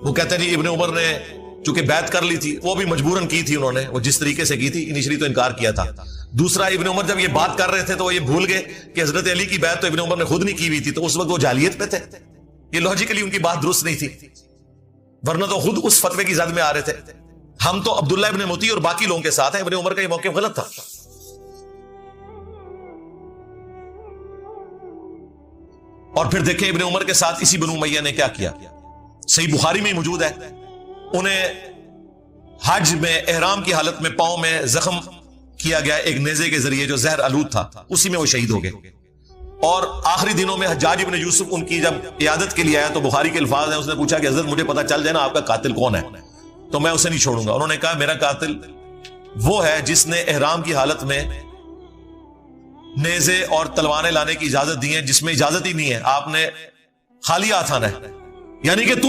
D: وہ کہتے ہیں جی ابن عمر نے چونکہ بیعت کر لی تھی, وہ بھی مجبوراً کی تھی انہوں نے, وہ جس طریقے سے کی تھی انیشلی تو انکار کیا تھا. دوسرا ابن عمر جب یہ بات کر رہے تھے تو وہ یہ بھول گئے کہ حضرت علی کی بیعت تو ابن عمر نے خود نہیں کی ہوئی تھی, تو اس وقت وہ جاہلیت پہ تھے. یہ لاجیکلی ان کی بات درست نہیں تھی, ورنہ تو خود اس فتوے کی زد میں آ رہے تھے. ہم تو عبداللہ ابن مطیع اور باقی لوگوں کے ساتھ ہیں, ابن عمر کا یہ موقف غلط تھا. اور پھر دیکھیں ابن عمر کے ساتھ اسی بنو امیہ نے کیا کیا. صحیح بخاری میں موجود ہے, انہیں حج میں احرام کی حالت میں پاؤں میں زخم کیا گیا ایک نیزے کے ذریعے جو زہر آلود تھا, اسی میں وہ شہید ہو گئے. اور آخری دنوں میں حجاج ابن یوسف ان کی جب عیادت کے لیے آیا تو بخاری کے الفاظ ہیں, اس نے پوچھا کہ حضرت مجھے پتا چل جائے نا آپ کا قاتل کون ہے تو میں اسے نہیں چھوڑوں گا. انہوں نے کہا میرا قاتل وہ ہے جس نے احرام کی حالت میں نیزے اور تلواریں لانے کی اجازت دی ہے, جس میں اجازت ہی نہیں ہے, آپ نے خالی ہاتھ آنا ہے. یعنی کہ تو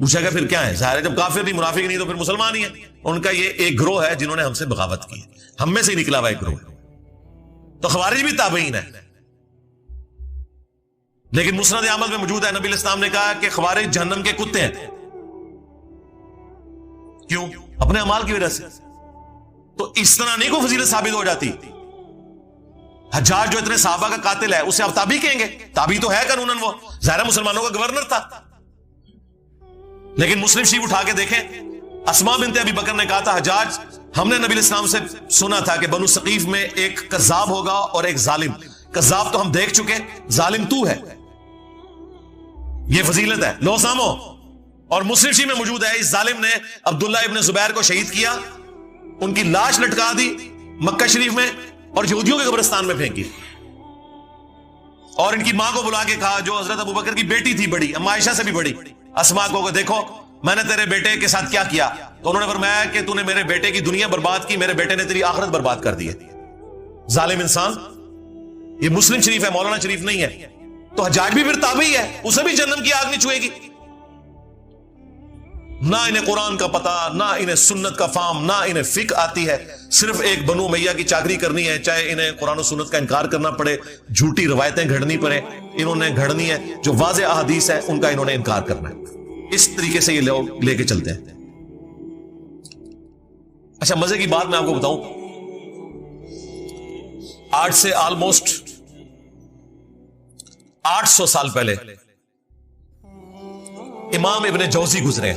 D: پوچھا کہ پھر کیا ہے؟ ظاہر ہے جب کافر نہیں منافق نہیں تو پھر مسلمان ہی ہے. ان کا یہ ایک گروہ ہے جنہوں نے ہم سے بغاوت کی, ہم میں سے نکلا ہوا ایک گروہ. تو خوارج بھی تابعین ہے, لیکن مسند احمد میں موجود ہے نبی علیہ السلام نے کہا کہ خوارج جہنم کے کتے ہیں. کیوں؟ اپنے اعمال کی وجہ سے. تو اس طرح نہیں کوئی فضیلت ثابت ہو جاتی. حجاج جو اتنے صحابہ کا قاتل ہے اسے آپ تابعی کہیں گے؟ تابعی تو ہے قانوناً, وہ ظاہر مسلمانوں کا گورنر تھا. لیکن مسلم شریف اٹھا کے دیکھیں, اسماء بنت ابی بکر نے کہا تھا حجاج ہم نے نبی علیہ السلام سے سنا تھا کہ بنو ثقیف میں ایک کذاب ہوگا اور ایک ظالم. کذاب تو ہم دیکھ چکے, ظالم تو ہے. یہ فضیلت ہے, لو سامو. اور مسلم شریف میں موجود ہے اس ظالم نے عبداللہ ابن زبیر کو شہید کیا, ان کی لاش لٹکا دی مکہ شریف میں اور یہودیوں کے قبرستان میں پھینکی, اور ان کی ماں کو بلا کے کہا جو حضرت ابو بکر کی بیٹی تھی بڑی, اما عائشہ سے بھی بڑی, اسماء کو کہ دیکھو میں نے تیرے بیٹے کے ساتھ کیا کیا. تو انہوں نے فرمایا کہ تو نے میرے بیٹے کی دنیا برباد کی, میرے بیٹے نے تیری آخرت برباد کر دی ہے. ظالم انسان. یہ مسلم شریف ہے, مولانا شریف نہیں ہے. تو حجاج بھی پھر تابعی ہے, اسے بھی جہنم کی آگ نہیں چھوئے گی. نہ انہیں قرآن کا پتہ, نہ انہیں سنت کا فہم, نہ انہیں فقہ آتی ہے. صرف ایک بنو امیہ کی چاکری کرنی ہے, چاہے انہیں قرآن و سنت کا انکار کرنا پڑے, جھوٹی روایتیں گھڑنی پڑے, انہوں نے گھڑنی ہے. جو واضح احادیث ہے ان کا انہوں نے انکار کرنا ہے. اس طریقے سے یہ لوگ لے کے چلتے ہیں. اچھا مزے کی بات میں آپ کو بتاؤں, آج سے آلموسٹ 800 سال پہلے امام ابن جوزی گزرے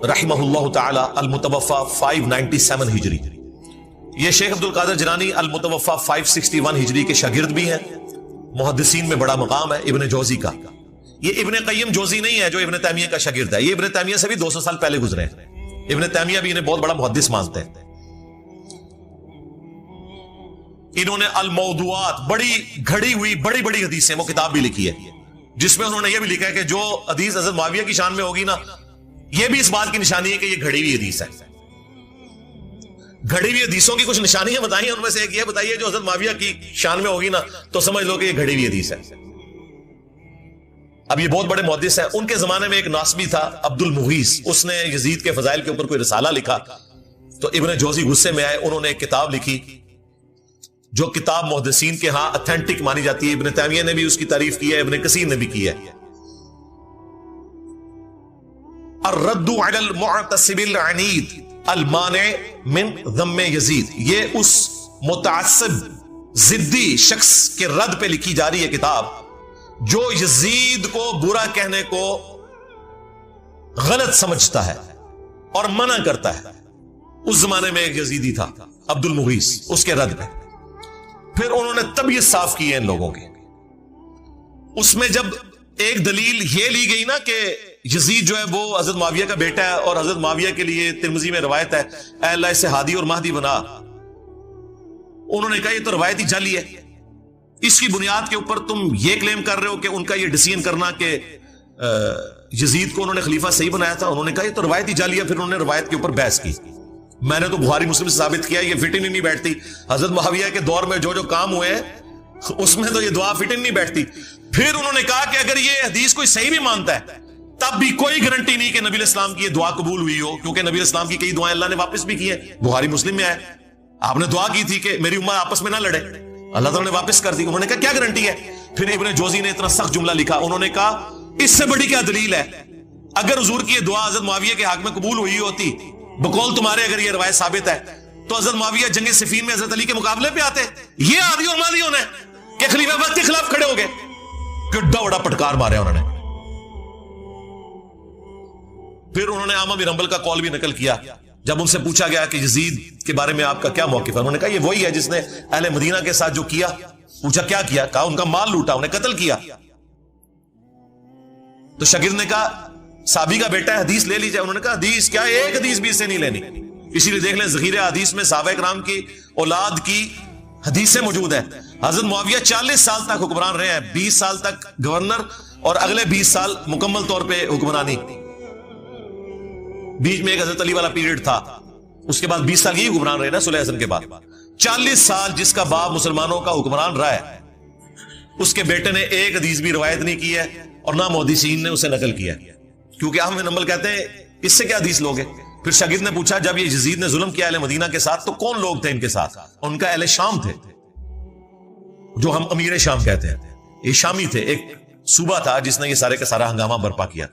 D: رحمہ اللہ تعالی, المتوفا 597 ہجری. یہ شیخ عبد القادر جیلانی المتوفا 561 ہجری کے شاگرد بھی ہیں. محدثین میں بڑا مقام ہے ابن جوزی کا. یہ ابن قیم جوزی نہیں ہے جو ابن تیمیہ کا شاگرد ہے, یہ ابن تیمیہ سے بھی 200 سال پہلے گزرے ہیں. ابن تیمیہ بھی انہیں بہت بڑا محدث مانتے ہیں. انہوں نے الموضوعات, بڑی گھڑی ہوئی بڑی بڑی حدیثیں, وہ کتاب بھی لکھی ہے جس میں انہوں نے یہ بھی لکھا ہے کہ جو حدیث حضرت معاویہ کی شان میں ہوگی نا, یہ بھی اس بات کی نشانی ہے کہ یہ گھڑی ہوئی حدیث ہے. گھڑی ہوئی حدیثوں کی کچھ نشانیاں بتائیں, ان میں سے ایک یہ بتائیے جو حضرت معاویہ کی شان میں ہوگی نا تو سمجھ لو کہ یہ گھڑی ہوئی حدیث ہے. اب یہ بہت بڑے محدث ہیں. ان کے زمانے میں ایک ناسبی تھا عبد المغیث, اس نے یزید کے فضائل کے اوپر کوئی رسالہ لکھا. تو ابن جوزی غصے میں آئے, انہوں نے ایک کتاب لکھی جو کتاب محدثین کے ہاں اتھینٹک مانی جاتی ہے. ابن تیمیہ نے بھی اس کی تعریف کی ہے, ابن کثیر نے بھی کی ہے. الرد علی المعتصب العنید المانع من ذم یزید. یہ اس متعصب ضدی شخص کے رد پہ لکھی جا رہی ہے کتاب جو یزید کو برا کہنے کو غلط سمجھتا ہے اور منع کرتا ہے. اس زمانے میں ایک یزیدی تھا عبد المغیث, اس کے رد پہ پھر انہوں نے طبیعت صاف کی ہے ان لوگوں کی. اس میں جب ایک دلیل یہ لی گئی نا کہ یزید جو ہے وہ حضرت معاویہ کا بیٹا ہے اور حضرت معاویہ کے لیے ترمذی میں روایت ہے اے اللہ اسے ہادی اور مہدی بنا, انہوں نے کہا یہ تو روایتی جعلی ہے, اس کی بنیاد کے اوپر تم یہ کلیم کر رہے ہو کہ ان کا یہ ڈیسیژن کرنا کہ یزید کو انہوں نے خلیفہ صحیح بنایا تھا. انہوں نے کہا یہ تو روایتی جعلی ہے. پھر انہوں نے روایت کے اوپر بحث کی. میں نے تو بخاری مسلم سے ثابت کیا یہ فٹ ان نہیں بیٹھتی. حضرت معاویہ کے دور میں جو کام ہوئے ہیں اس میں تو یہ دعا فٹ ان نہیں بیٹھتی. پھر انہوں نے کہا کہ اگر یہ حدیث کوئی صحیح بھی مانتا ہے تب بھی کوئی گارنٹی نہیں کہ نبی علیہ السلام کی یہ دعا قبول ہوئی ہو, کیونکہ نبی علیہ السلام کی کئی دعائیں اللہ نے واپس بھی کی ہے. بخاری مسلم میں آئے, آپ نے دعا کی تھی کہ میری امت آپس میں نہ لڑے, اللہ تعالیٰ نے واپس کر دی. انہوں نے کہا کیا گارنٹی ہے؟ پھر ابن جوزی نے اتنا سخت جملہ لکھا, انہوں نے کہا اس سے بڑی کیا دلیل ہے, اگر حضور کی یہ دعا حضرت معاویہ کے حق میں قبول ہوئی ہوتی بقول تمہارے, اگر یہ روایت ثابت ہے تو حضرت معاویہ جنگ صفین میں حضرت علی کے مقابلے پہ آتے. یہ آدھی اور مادی ہونا ہے کہ خلیفہ وقت کے خلاف کھڑے ہو گئے. کڈا بڑا پٹکار مارے انہوں نے. پھر انہوں نے عامر بن حنبل کا قول بھی نقل کیا. جب ان سے پوچھا گیا کہ یزید کے بارے میں آپ کا کیا موقف ہے, انہوں نے کہا یہ وہی ہے جس نے اہل مدینہ کے ساتھ جو کیا. پوچھا کیا کیا؟ کہا ان کا مال لوٹا, انہیں قتل کیا. تو شاگرد نے کہا صحابی کا بیٹا ہے, حدیث لے لیجئے. انہوں نے کہا حدیث کیا, ایک حدیث بھی اس سے نہیں لینی. اسی لیے دیکھ لیں ذخیرہ حدیث میں صحابہ کرام کی اولاد کی حدیثیں موجود ہیں. حضرت معاویہ 40 سال تک حکمران رہے ہیں, 20 سال تک گورنر اور اگلے 20 سال مکمل طور پہ حکمرانی. بیچ میں ایک حضرت علی والا پیریڈ تھا, اس کے بعد 20 سال ہی حکمران رہے نا صلح حسن کے بعد. 40 سال جس کا باپ مسلمانوں کا حکمران رہا ہے, اس کے بیٹے نے ایک حدیث بھی روایت نہیں کی ہے اور نہ محدثین نے اسے نقل کیا. کیونکہ احمد بن حنبل کہتے ہیں اس سے کیا حدیث لوگ ہیں. پھر شاگرد نے پوچھا جب یہ یزید نے ظلم کیا اہل مدینہ کے ساتھ تو کون لوگ تھے ان کے ساتھ؟ ان کا اہل شام تھے جو ہم امیر شام کہتے ہیں. یہ شامی تھے, ایک صوبہ تھا جس نے یہ سارے کا سارا ہنگامہ برپا کیا.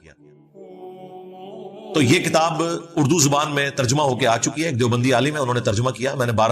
D: تو یہ کتاب اردو زبان میں ترجمہ ہو کے آ چکی ہے, ایک دیوبندی عالم ہے انہوں نے ترجمہ کیا, میں نے 12